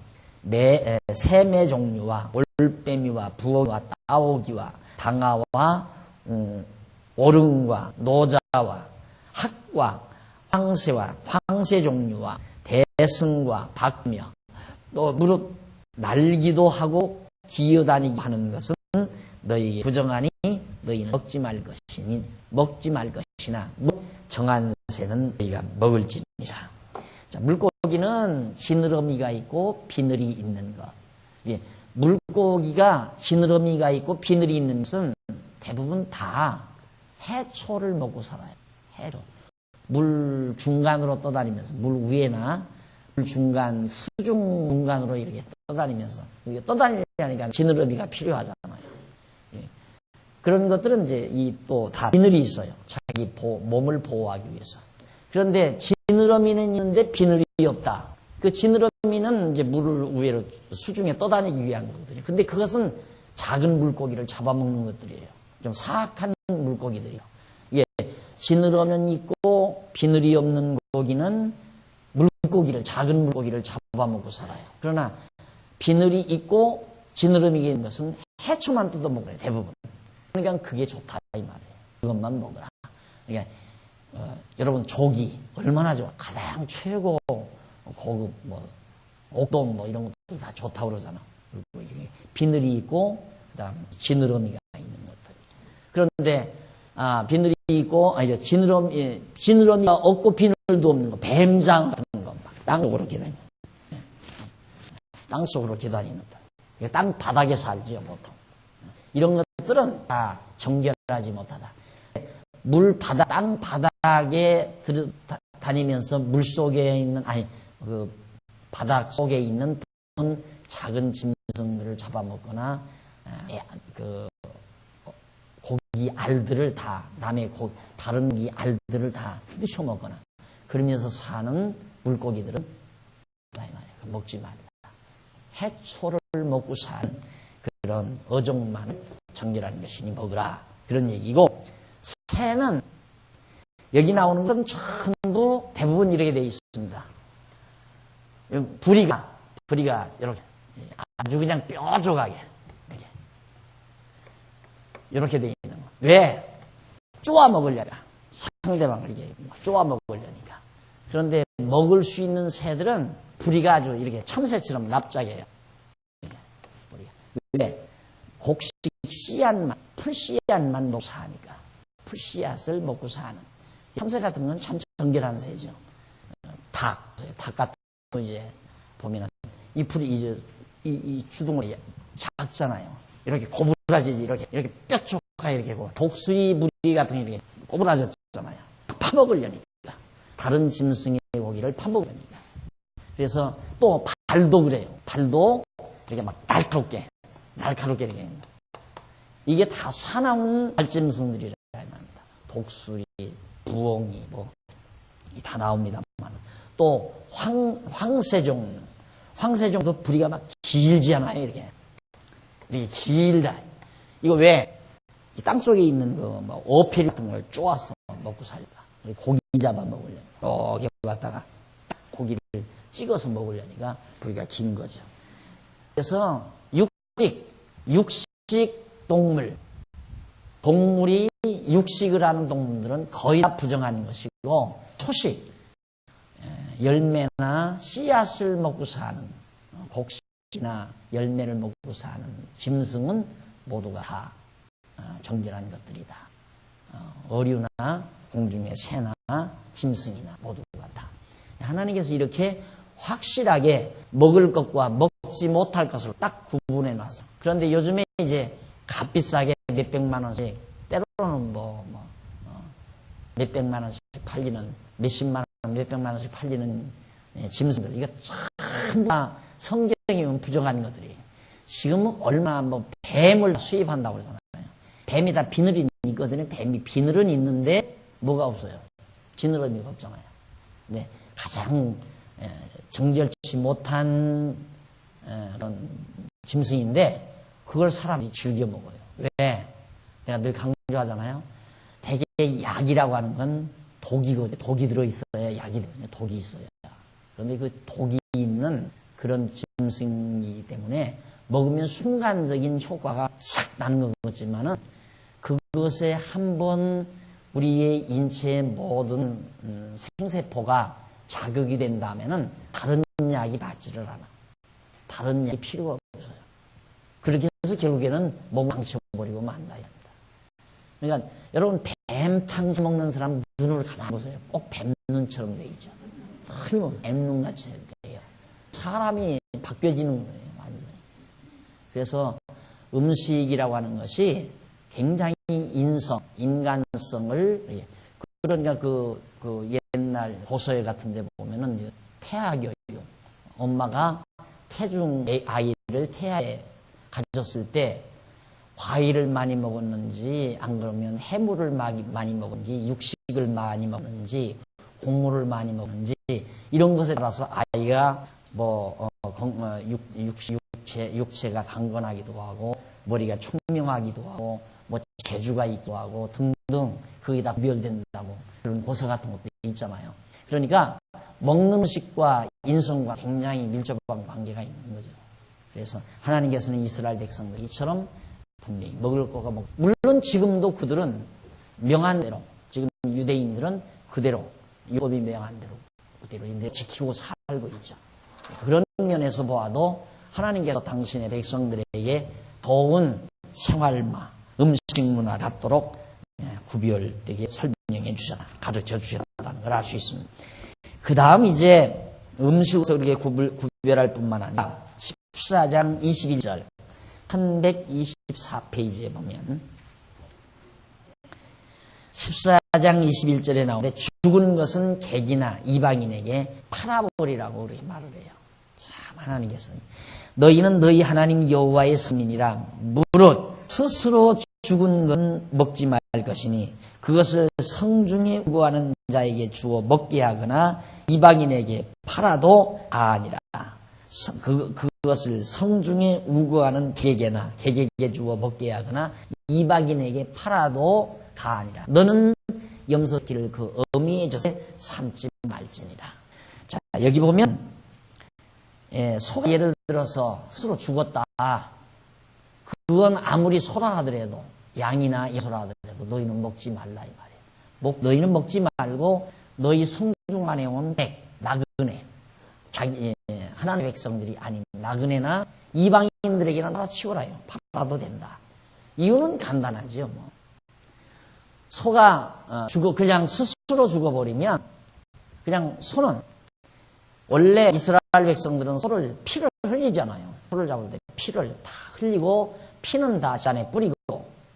새매 종류와 올빼미와 부엉이와 따오기와 당아와 오릉과 노자와 학과 황새와 황새 종류와 대승과 박며, 또 무릇 날기도 하고 기어다니기 하는 것은 너희에게 부정하니 너희는 먹지 말 것이나 정한 새는 너희가 먹을지니라. 자, 물고기는 지느러미가 있고 비늘이 있는 것. 예, 물고기가 지느러미가 있고 비늘이 있는 것은 대부분 다 해초를 먹고 살아요. 해초. 물 중간으로 떠다니면서, 물 위에나 물 중간, 수중 중간으로 이렇게 떠다니면서, 이게 떠다니려니까 지느러미가 필요하잖아요. 예. 그런 것들은 이제 또 다 비늘이 있어요. 자기 몸을 보호하기 위해서. 그런데 지느러미는 있는데 비늘이 없다. 그 지느러미는 이제 물을 위로 수중에 떠다니기 위한 것들이에요. 근데 그것은 작은 물고기를 잡아먹는 것들이에요. 좀 사악한 물고기들이요. 예, 지느러미는 있고 비늘이 없는 고기는 작은 물고기를 잡아먹고 살아요. 그러나 비늘이 있고 지느러미가 있는 것은 해초만 뜯어먹어요, 대부분. 그러니까 그게 좋다 이 말이에요. 그것만 먹으라. 그러니까 여러분, 조기 얼마나 좋아. 가장 최고 고급 옥돔 이런 것도 다 좋다고 그러잖아. 비늘이 있고 그다음 지느러미가 있는 것들. 그런데 비늘이 있고 지느러미가 없고 비늘도 없는 거, 뱀장 같은 거, 땅속으로 기다니는, 땅속으로 기다리는 것. 땅 바닥에 살지요, 보통. 이런 것들은 다 정결하지 못하다. 땅 바닥에 다니면서 물 속에 있는, 그 바닥 속에 있는 작은 짐승들을 잡아먹거나, 그 고기 알들을 다른 고기 알들을 다 휘두셔 먹거나, 그러면서 사는 물고기들은 먹지 말라. 해초를 먹고 사는 그런 어종만 정결한 것이니 먹으라. 그런 얘기고, 새는 여기 나오는 건 전부 대부분 이렇게 되어 있습니다. 부리가 이렇게 아주 그냥 뾰족하게 이렇게 되어 있는 거. 왜? 쪼아 먹으려니까. 상대방을 이렇게 쪼아 먹으려니까. 그런데 먹을 수 있는 새들은 부리가 아주 이렇게 참새처럼 납작해요. 왜? 곡식 씨앗만, 풀씨앗만 먹고 사니까. 풀씨앗을 먹고 사는. 참새 같은 건 참 정결한 새죠. 닭 같은 거 이제 보면은 이 풀이 이 주둥이 작잖아요. 이렇게 고부라지지, 이렇게 뾰족하게 이렇게 독수리 무리 같은 게 이렇게 고부라졌잖아요. 파먹으려니까. 다른 짐승의 고기를 파먹으려니까. 그래서 또 발도 그래요. 발도 이렇게 막 날카롭게 이렇게. 이게 다 사나운 발짐승들이라 말입니다. 독수리, 부엉이, 다 나옵니다만. 또 황새 종도 부리가 막 길지 않아요, 이렇게 길다. 이거 왜? 이 땅속에 있는 어패 같은 걸 쪼아서 먹고 살까? 고기 잡아 먹으려니까. 이렇게 왔다가 고기를 찍어서 먹으려니까 부리가 긴 거죠. 그래서 육식 동물이 육식을 하는 동물들은 거의 다 부정한 것이고, 초식, 열매나 씨앗을 먹고 사는, 곡식이나 열매를 먹고 사는 짐승은 모두가 다 정결한 것들이다. 어류나 공중의 새나 짐승이나 모두가 다. 하나님께서 이렇게 확실하게 먹을 것과 먹지 못할 것을 딱 구분해 놔서. 그런데 요즘에 이제 값비싸게 몇백만 원씩, 때로는 몇백만 원씩 팔리는, 몇십만 원, 몇백만 원씩 팔리는 짐승들. 이거 전부 다 성경이면 부정한 것들이에요. 지금 얼마 뱀을 수입한다고 그러잖아요. 뱀이 다 비늘이 있거든요. 뱀이 비늘은 있는데 뭐가 없어요. 지느러미가 없잖아요. 네, 가장 정결치 못한 그런 짐승인데 그걸 사람이 즐겨 먹어요. 왜? 내가 늘 강조하잖아요. 대개 약이라고 하는 건 독이거든요. 독이 들어있어야 약이 되거든요. 독이 있어야. 그런데 그 독이 있는 그런 짐승이기 때문에 먹으면 순간적인 효과가 싹 나는 것 같지만은 그것에 한번 우리의 인체의 모든 생세포가 자극이 된다면은 다른 약이 받지를 않아. 다른 약이 필요가 없어요. 그렇게 해서 결국에는 몸을 망쳐버리고 만나야 합니다. 그러니까 여러분 뱀탕 먹는 사람 눈을 가만히 보세요. 꼭 뱀 눈처럼 돼 있죠. 틀림없이 뱀 눈같이 돼요. 사람이 바뀌어지는 거예요. 완전히. 그래서 음식이라고 하는 것이 굉장히 인간성을, 그러니까 그 옛날 고서회 같은 데 보면은 태아교육, 엄마가 태중 아이를 태아에 가졌을 때 과일을 많이 먹었는지, 안 그러면 해물을 많이 먹었는지, 육식을 많이 먹었는지, 곡물을 많이 먹었는지, 이런 것에 따라서 아이가 육체가 강건하기도 하고, 머리가 총명하기도 하고, 재주가 있기도 하고, 등등, 그게 다 구별된다고. 그런 고서 같은 것도 있잖아요. 그러니까, 먹는 음식과 인성과 굉장히 밀접한 관계가 있는 거죠. 그래서, 하나님께서는 이스라엘 백성들 이처럼 분명히 먹을 거가 물론 지금도 그들은 명한 대로, 지금 유대인들은 그대로, 율법이 명한 대로, 그대로 지키고 살고 있죠. 그런 면에서 보아도 하나님께서 당신의 백성들에게 좋은 생활마, 음식 문화를 갖도록 구별되게 설명해 주셨다, 가르쳐 주셨다는 걸 알 수 있습니다. 그 다음 이제 음식으로서 그렇게 구별할 뿐만 아니라 14장 21절 1124페이지에 보면 14장 21절에 나오는데 죽은 것은 객이나 이방인에게 팔아버리라고 그렇게 말을 해요. 참 하나님께서 너희는 너희 하나님 여호와의 선민이라 무릇 스스로 죽은 것은 먹지 말 것이니 그것을 성중에 우거하는 자에게 주어 먹게 하거나 이방인에게 팔아도 아니라 그것을 성중에 우거하는 객에게 주어 먹게 하거나 이방인에게 팔아도 아니라 너는 염소끼를 그 어미의 젖에 삼지 말지니라. 자, 여기 보면 소가 예를 들어서 스스로 죽었다. 그건 아무리 소라 하더라도, 양이나 소라 하더라도 너희는 먹지 말라 이 말이에요. 너희는 먹지 말고 너희 성중 안에 온 백, 나그네, 하나님의 백성들이 아닌 나그네나 이방인들에게는 다 치워라요. 팔아도 된다. 이유는 간단하죠. 소가 그냥 스스로 죽어버리면, 그냥 소는, 원래 이스라엘 백성들은 소를 피를 흘리잖아요. 소를 잡을 때 피를 다 흘리고, 피는 다 잔에 뿌리고,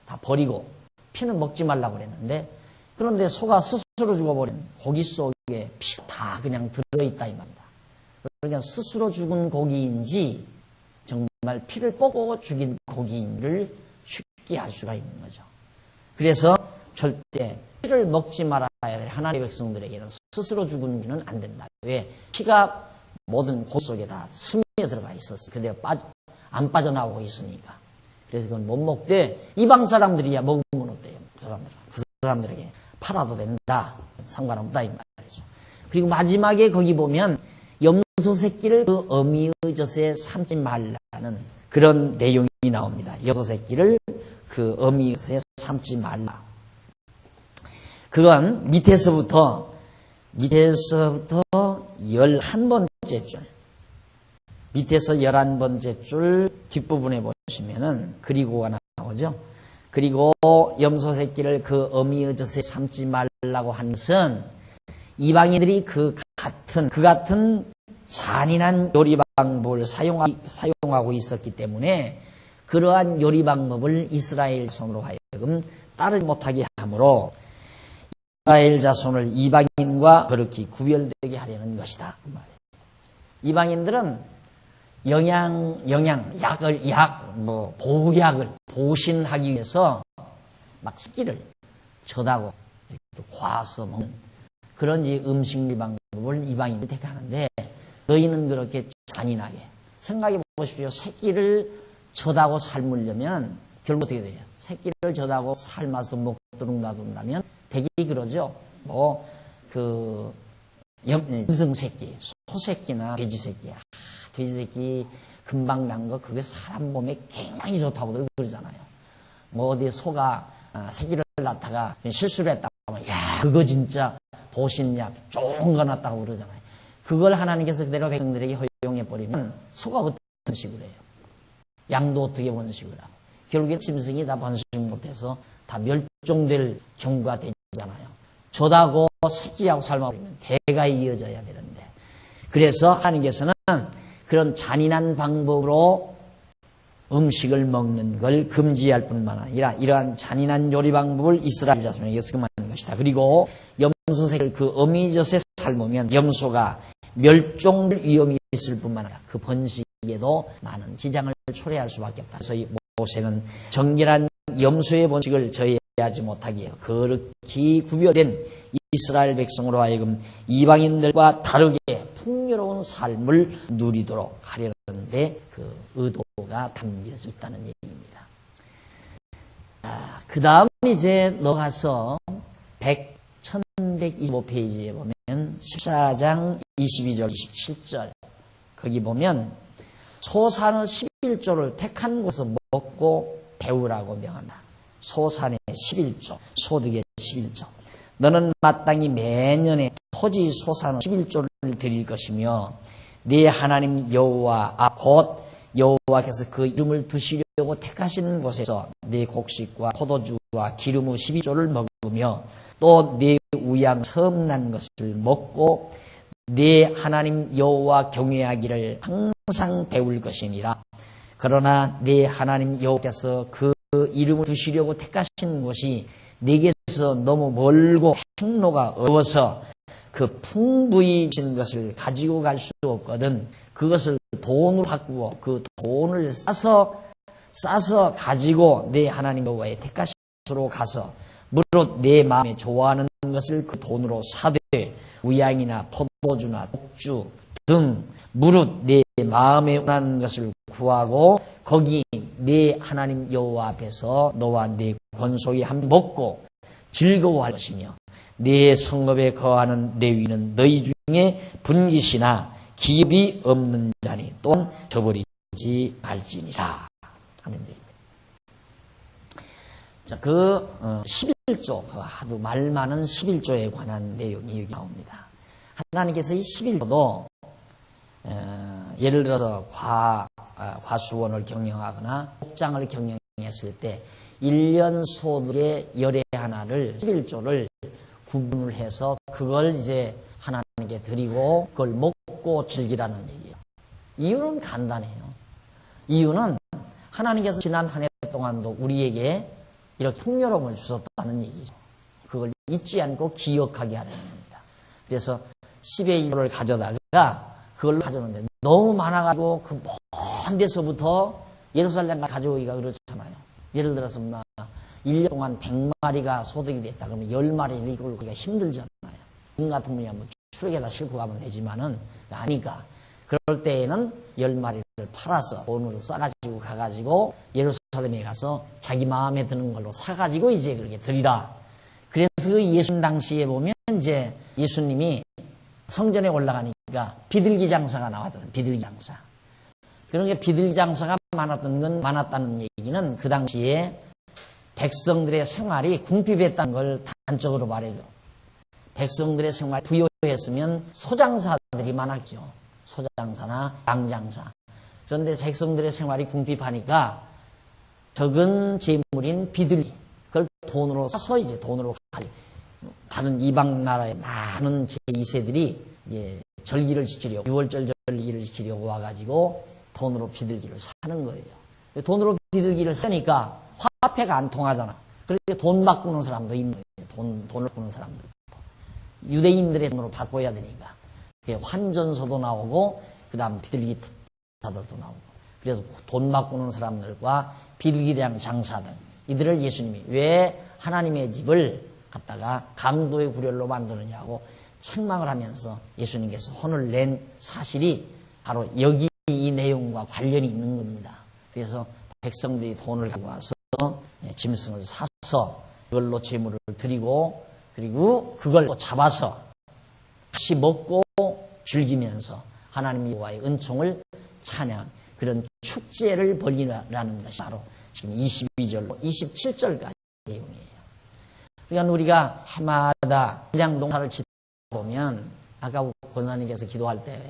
다 버리고, 피는 먹지 말라고 그랬는데, 그런데 소가 스스로 죽어버린 고기 속에 피가 다 그냥 들어있다 이 말입니다. 그러니까 스스로 죽은 고기인지, 정말 피를 뽑고 죽인 고기인지를 쉽게 알 수가 있는 거죠. 그래서 절대 피를 먹지 말아야 될 하나님의 백성들에게는 스스로 죽은 피는 안 된다. 왜? 피가 모든 고기 속에 다 스며 들어가 있었어. 그대로 안 빠져나오고 있으니까. 그래서 그건 못 먹되 이방 사람들이야 먹으면 어때요? 그 사람들에게 팔아도 된다. 상관없다 이 말이죠. 그리고 마지막에 거기 보면 염소 새끼를 그 어미의 젖에 삼지 말라는 그런 내용이 나옵니다. 염소 새끼를 그 어미의 젖에 삼지 말라. 그건 밑에서부터 11번째 줄, 밑에서 11번째 줄 뒷부분에 보시면은 그리고가 나오죠. 그리고 염소 새끼를 그 어미의 젖에 삼지 말라고 한 것은 이방인들이 그 같은 잔인한 요리 방법을 사용하고 있었기 때문에 그러한 요리 방법을 이스라엘 자손으로 하여금 따르지 못하게 하므로 이스라엘 자손을 이방인과 그렇게 구별되게 하려는 것이다. 이방인들은 보약을 보신하기 위해서 막 새끼를 젖하고 과서 먹는 그런 음식 방법을 이방인들이 택하는데 너희는 그렇게 잔인하게 생각해 보십시오. 새끼를 젖하고 삶으려면 결국 어떻게 돼요? 새끼를 젖하고 삶아서 먹도록 놔둔다면 되게 그러죠. 짐승새끼, 소새끼나 돼지새끼, 돼지새끼 금방 난 거 그게 사람 몸에 굉장히 좋다고들 그러잖아요. 어디 소가 새끼를 낳다가 실수를 했다고 하면 야 그거 진짜 보신약 좋은 거 낳았다고 그러잖아요. 그걸 하나님께서 그대로 백성들에게 허용해버리면 소가 어떤 번식을 해요? 양도 어떻게 번식을 하고 결국엔 짐승이 다 번식 못해서 다 멸종될 경우가 되잖아요. 젖하고 새끼하고 삶아버리면 대가 이어져야 되는데 그래서 하나님께서는 그런 잔인한 방법으로 음식을 먹는 걸 금지할 뿐만 아니라 이러한 잔인한 요리 방법을 이스라엘 자손에게서 금하는 것이다. 그리고 염소새끼를 그 어미젖에 삶으면 염소가 멸종될 위험이 있을 뿐만 아니라 그 번식에도 많은 지장을 초래할 수밖에 없다. 그래서 이 모세는 정결한 염소의 번식을 저해하지 못하게 해요. 그렇게 구별된 이스라엘 백성으로 하여금 이방인들과 다르게 풍요로운 삶을 누리도록 하려는데 그 의도가 담겨져 있다는 얘기입니다. 그 다음 이제 넘어가서 1125페이지에 보면 14장 22절 27절 거기 보면 소산의 11조를 택한 곳에서 먹고 배우라고 명한다. 소산의 11조, 소득의 11조. 너는 마땅히 매년에 토지 소산의 11조를 드릴 것이며 네 하나님 여호와 곧 여호와께서 그 이름을 두시려고 택하시는 곳에서 네 곡식과 포도주와 기름의 12조를 먹으며 또 네 우양 처음 난 것을 먹고 네 하나님 여호와 경외하기를 항상 배울 것이니라. 그러나 네 하나님 여호와께서 그 이름을 두시려고 택하신 곳이 네게서 너무 멀고 행로가 어려워서 그 풍부히 진 것을 가지고 갈 수 없거든. 그것을 돈으로 바꾸고 그 돈을 싸서 가지고 내 하나님 여호와의 택하신 곳으로 가서 무릇 내 마음에 좋아하는 것을 그 돈으로 사되 우양이나 포도주나 독주 등 무릇 내 마음에 원하는 것을 구하고 거기 내 하나님 여호와 앞에서 너와 내 권속이 함께 먹고 즐거워할 것이며 내 성읍에 거하는 레위는 너희 중에 분깃이나 기업이 없는 자니 또한 저버리지 말지니라 하는 얘기입니다. 자, 11조, 아주 말 많은 11조에 관한 내용이 여기 나옵니다. 하나님께서 이 11조도 예를 들어서 과수원을 경영하거나 목장을 경영했을 때 1년 소득의 열의 하나를 11조를 구분을 해서 그걸 이제 하나님께 드리고 그걸 먹고 즐기라는 얘기예요. 이유는 간단해요. 이유는 하나님께서 지난 한 해 동안도 우리에게 이렇게 풍요로움을 주셨다는 얘기죠. 그걸 잊지 않고 기억하게 하는 겁니다. 그래서 10의 1조를 가져다가 그걸 가져오는데 너무 많아가지고 그 먼 데서부터 예루살렘 가져오기가 그렇잖아요. 예를 들어서 1년 동안 100마리가 소득이 됐다 그러면 10마리를 이걸 하기가 힘들잖아요. 지금 같은 분이야 추락에다 싣고 가면 되지만은 아니까 그럴 때에는 10마리를 팔아서 돈으로 싸가지고 가가지고 예루살렘에 가서 자기 마음에 드는 걸로 사가지고 이제 그렇게 드리라. 그래서 그 예수님 당시에 보면 이제 예수님이 성전에 올라가니까 비둘기 장사가 나왔잖아요. 비둘기 장사. 그러니까 비둘기 장사가 많았다는 얘기는 그 당시에 백성들의 생활이 궁핍했다는 걸 단적으로 말해줘. 백성들의 생활이 부유했으면 소장사들이 많았죠. 소장사나 양장사. 그런데 백성들의 생활이 궁핍하니까 적은 재물인 비둘기 그걸 돈으로 사서 이제 돈으로 가지고 다른 이방 나라의 많은 제2세들이 이제 절기를 지키려고 6월절 비둘기를 지키려고 와가지고 돈으로 비둘기를 사는 거예요. 돈으로 비둘기를 사니까 화폐가 안 통하잖아. 그러니까 돈 바꾸는 사람도 있는 거예요. 돈을 바꾸는 사람들. 유대인들의 돈으로 바꿔야 되니까. 환전소도 나오고, 그 다음 비둘기 사들도 나오고. 그래서 돈 바꾸는 사람들과 비둘기장 장사들, 이들을 예수님이 왜 하나님의 집을 갖다가 강도의 구렬로 만드느냐고 책망을 하면서 예수님께서 혼을 낸 사실이 바로 여기 이 내용과 관련이 있는 겁니다. 그래서 백성들이 돈을 가지고 와서 짐승을 사서 그걸로 제물을 드리고, 그리고 그걸 또 잡아서 다시 먹고 즐기면서 하나님 여호와의 은총을 찬양, 그런 축제를 벌이라는 것이 바로 지금 22절로 27절까지 내용이에요. 그러니까 우리가 해마다 그냥 농사를 짓다 보면, 아까 권사님께서 기도할 때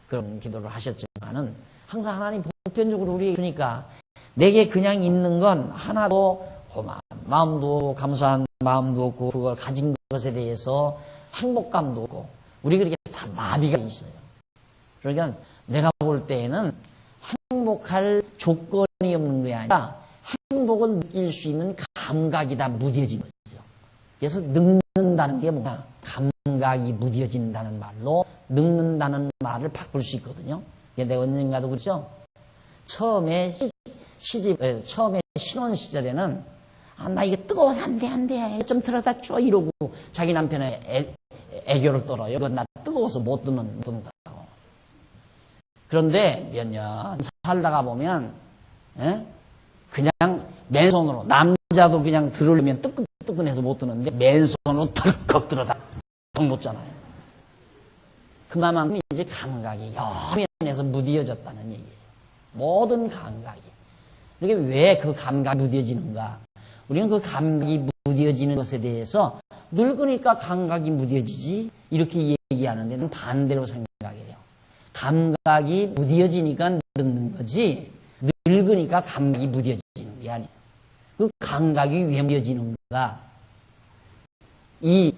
그런 기도를 하셨지만은 항상 하나님 보편적으로 우리, 그러니까 내게 그냥 있는 건 하나도 고마운 마음도 감사한 마음도 없고, 그걸 가진 것에 대해서 행복감도 없고, 우리 그렇게 다 마비가 있어요. 그러니까 내가 볼 때에는 행복할 조건이 없는 게 아니라 행복을 느낄 수 있는 감각이 다 무뎌진 거죠. 그래서 늙는다는 게 뭐냐? 감각이 무뎌진다는 말로 늙는다는 말을 바꿀 수 있거든요. 내가 언젠가도 그랬죠? 처음에 처음에 신혼 시절에는 나 이거 뜨거워서 안 돼. 좀 틀어다 줘. 이러고 자기 남편의 애교를 떨어요. 이거 나 뜨거워서 못 듣는다고. 그런데 몇 년 살다가 보면, 그냥 맨손으로, 남자도 그냥 들으려면 뜨끈뜨끈해서 못 듣는데 맨손으로 덜컥 들어다 더 못 잖아요. 그만큼 이제 감각이 여러 면에서 무뎌졌다는 얘기예요. 모든 감각이. 이게 왜 그 감각이 무뎌지는가? 우리는 그 감각이 무뎌지는 것에 대해서 늙으니까 감각이 무뎌지지 이렇게 얘기하는데 반대로 생각해요. 감각이 무뎌지니까 늙는 거지, 늙으니까 감각이 무뎌지는 게 아니에요. 그 감각이 왜 무뎌지는가? 이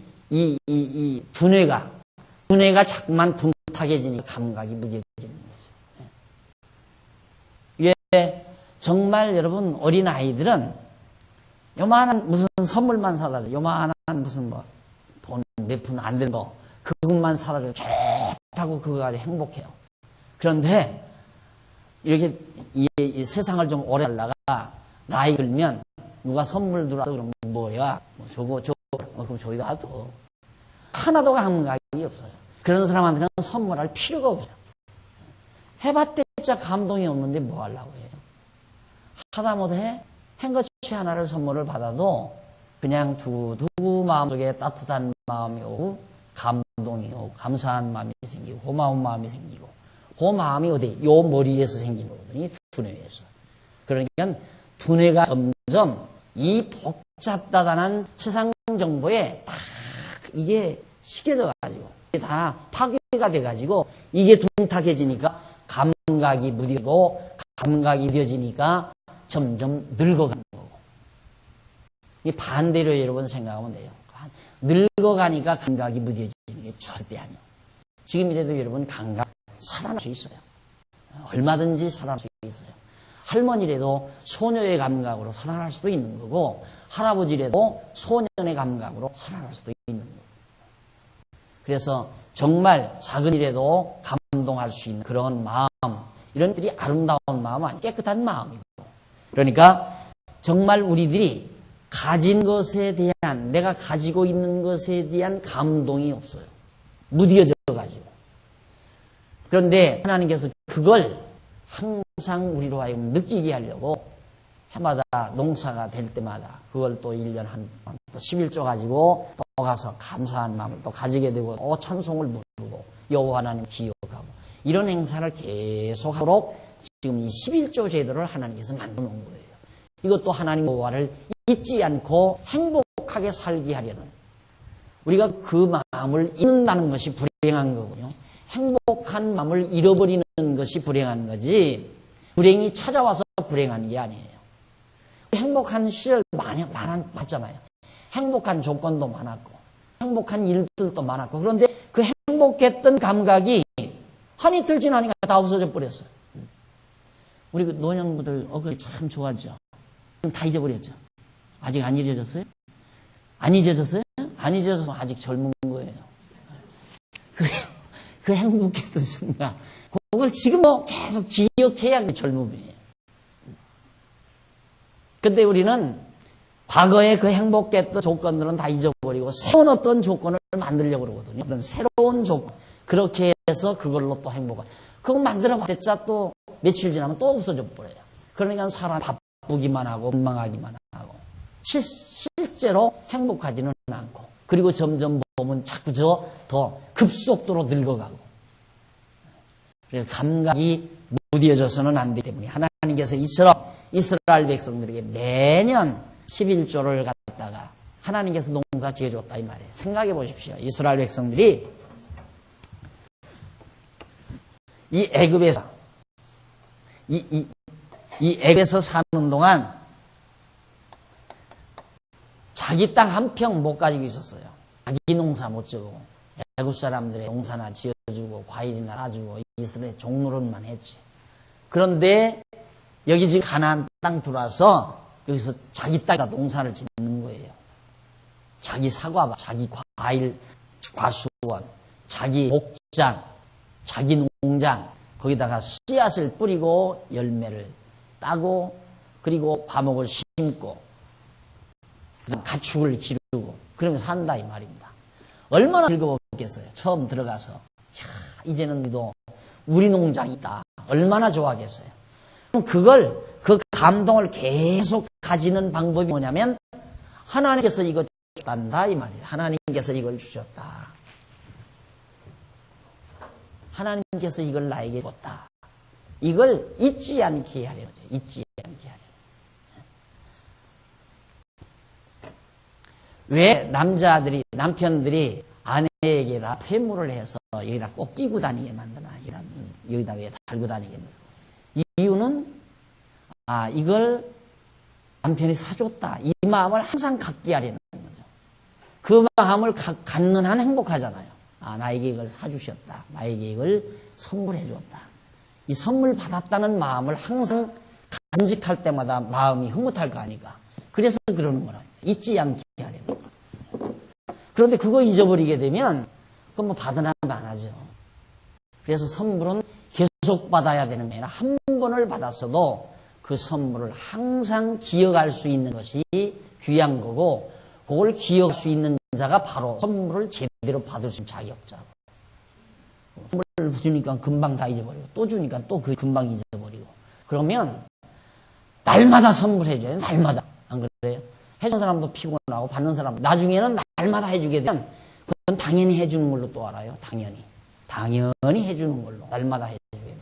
두뇌가 자꾸만 둔탁해지니까 감각이 무뎌지는 거죠. 왜 정말 여러분 어린아이들은 요만한 무슨 선물만 사다 줘. 요만한 무슨 뭐 돈 몇 푼 안 되는 거 그것만 사다 줘. 좋다고 그거 가지고 행복해요. 그런데 이렇게 이 세상을 좀 오래 살다가 나이 들면 누가 선물 들어와서 그러면 뭐야? 뭐 저거 그럼 저희가 하도 하나도 감각이 없어요. 그런 사람한테는 선물할 필요가 없어요. 해봤자 감동이 없는데 뭐 하려고 해요? 하다못해 행거치 하나를 선물을 받아도 그냥 두고 마음속에 따뜻한 마음이 오고 감동이 오고 감사한 마음이 생기고 고마운 마음이 생기고, 그 마음이 어디? 요 머리에서 생기는 거거든요. 두뇌에서. 그러니까 두뇌가 점점 이 복잡다단한 세상 정보에 다 이게 식혀져 가지고 다 파괴가 돼 가지고 이게 둔탁해지니까 감각이 무뎌지고, 감각이 무뎌지니까 점점 늙어가는 거고. 이 반대로 여러분 생각하면 돼요. 늙어가니까 감각이 무뎌지는 게 절대 아니에요. 지금이라도 여러분 감각 살아날 수 있어요. 얼마든지 살아날 수 있어요. 할머니라도 소녀의 감각으로 살아날 수도 있는 거고, 할아버지라도 소년의 감각으로 살아날 수도 있는 거고. 그래서 정말 작은 일에도 감동할 수 있는 그런 마음, 이런 것들이 아름다운 마음 아니 깨끗한 마음이고. 그러니까 정말 우리들이 가진 것에 대한, 내가 가지고 있는 것에 대한 감동이 없어요. 무뎌져 가지고. 그런데 하나님께서 그걸 항상 우리로 하여금 느끼게 하려고 해마다 농사가 될 때마다 그걸 또 1년 또 11조 가지고 또 가서 감사한 마음을 또 가지게 되고 또 찬송을 부르고 여호와 하나님 기억하고, 이런 행사를 계속하도록 지금 이 11조 제도를 하나님께서 만들어 놓은 거예요. 이것도 하나님 여호와를 잊지 않고 행복하게 살게 하려는, 우리가 그 마음을 잃는다는 것이 불행한 거군요. 행복한 마음을 잃어버리는 것이 불행한 거지, 불행이 찾아와서 불행한 게 아니에요. 행복한 시절 많잖아요. 행복한 조건도 많았고 행복한 일들도 많았고, 그런데 그 행복했던 감각이 한 이틀 지나니까 다 없어져 버렸어요. 우리 그 노년부들 그게 참 좋아하죠. 다 잊어버렸죠. 아직 안 잊어졌어요? 안 잊어졌어요? 안 잊어져서 아직 젊은 거예요. 그 행복했던 순간, 그걸 지금도 계속 기억해야 젊음이에요. 근데 우리는 과거의 그 행복했던 조건들은 다 잊어버리고 새로운 어떤 조건을 만들려고 그러거든요. 어떤 새로운 조건. 그렇게 해서 그걸로 또 행복을. 그거 만들어 봤자 또 며칠 지나면 또 없어져 버려요. 그러니까 사람 바쁘기만 하고 원망하기만 하고 실제로 행복하지는 않고 그리고 점점 보면 자꾸 더 급속도로 늙어가고 그래서 감각이 무뎌져서는 안 되기 때문에 하나님께서 이처럼 이스라엘 백성들에게 매년 11조를 갖다가 하나님께서 농사 지어줬다 이 말이에요. 생각해 보십시오. 이스라엘 백성들이 이 애굽에서 이 애굽에서 사는 동안 자기 땅 한 평 못 가지고 있었어요. 자기 농사 못 지고 애굽 사람들의 농사나 지어주고 과일이나 따주고 이스라엘 종노릇만 했지. 그런데 여기 지금 가나안 땅 들어와서 여기서 자기 땅에다 농사를 짓는 거예요. 자기 사과밭, 자기 과일, 과수원, 자기 목장, 자기 농장, 거기다가 씨앗을 뿌리고 열매를 따고 그리고 과목을 심고 가축을 기르고 그러면 산다 이 말입니다. 얼마나 즐거웠겠어요. 처음 들어가서 이제는 우리도 우리 농장이 있다. 얼마나 좋아하겠어요. 그럼 그 감동을 계속 가지는 방법이 뭐냐면 하나님께서 이거 줬단다 이 말이에요. 하나님께서 이걸 주셨다. 하나님께서 이걸 나에게 줬다. 이걸 잊지 않게 하려는 거죠. 잊지 않게 하려는. 왜 남편들이 아내에게다 폐물을 해서 여기다 꼭 끼고 다니게 만드나? 여기다 왜 달고 다니게 만드나? 이유는, 이걸 남편이 사줬다. 이 마음을 항상 갖게 하려는 거죠. 그 마음을 갖는 한 행복하잖아요. 나에게 이걸 사주셨다. 나에게 이걸 선물해 줬다. 이 선물 받았다는 마음을 항상 간직할 때마다 마음이 흐뭇할 거 아니까. 그래서 그러는 거라. 잊지 않게 하려는 거. 그런데 그거 잊어버리게 되면 그건 뭐 받으나 안 하죠. 그래서 선물은 계속 받아야 되는 게 아니라 한 번을 받았어도 그 선물을 항상 기억할 수 있는 것이 귀한 거고 그걸 기억할 수 있는 자가 바로 선물을 제대로 받을 수 있는 자격자고. 선물을 주니까 금방 다 잊어버리고 또 주니까 또 그 금방 잊어버리고 그러면 날마다 선물해줘요. 날마다. 안 그래요? 해주는 사람도 피곤하고 받는 사람 나중에는 날마다 해주게 되면 그건 당연히 해주는 걸로 또 알아요. 당연히 해주는 걸로 날마다 해주게 되면.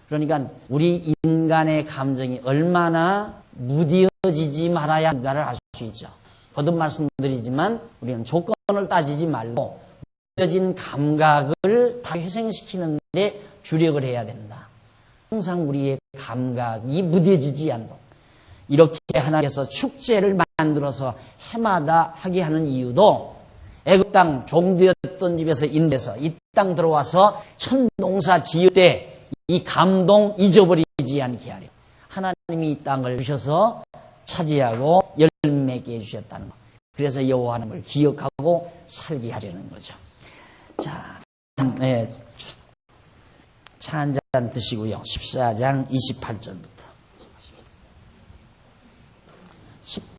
그러니까 우리 인간의 감정이 얼마나 무뎌지지 말아야 한가를 알 수 있죠. 거듭 말씀드리지만 우리는 조건을 따지지 말고 무뎌진 감각을 다 회생시키는 데 주력을 해야 된다. 항상 우리의 감각이 무뎌지지 않도록 이렇게 하나님께서 축제를 만들어서 해마다 하게 하는 이유도 애굽 땅 종되었던 집에서 인도해서 이 땅 들어와서 첫 농사 지을 때 이 감동 잊어버리지 않게 하려. 하나님이 이 땅을 주셔서 차지하고 열매 맺게 해주셨다는 것. 그래서 여호와 하나님을 기억하고 살게 하려는 거죠. 자, 차 한 잔 드시고요. 14장 28절부터.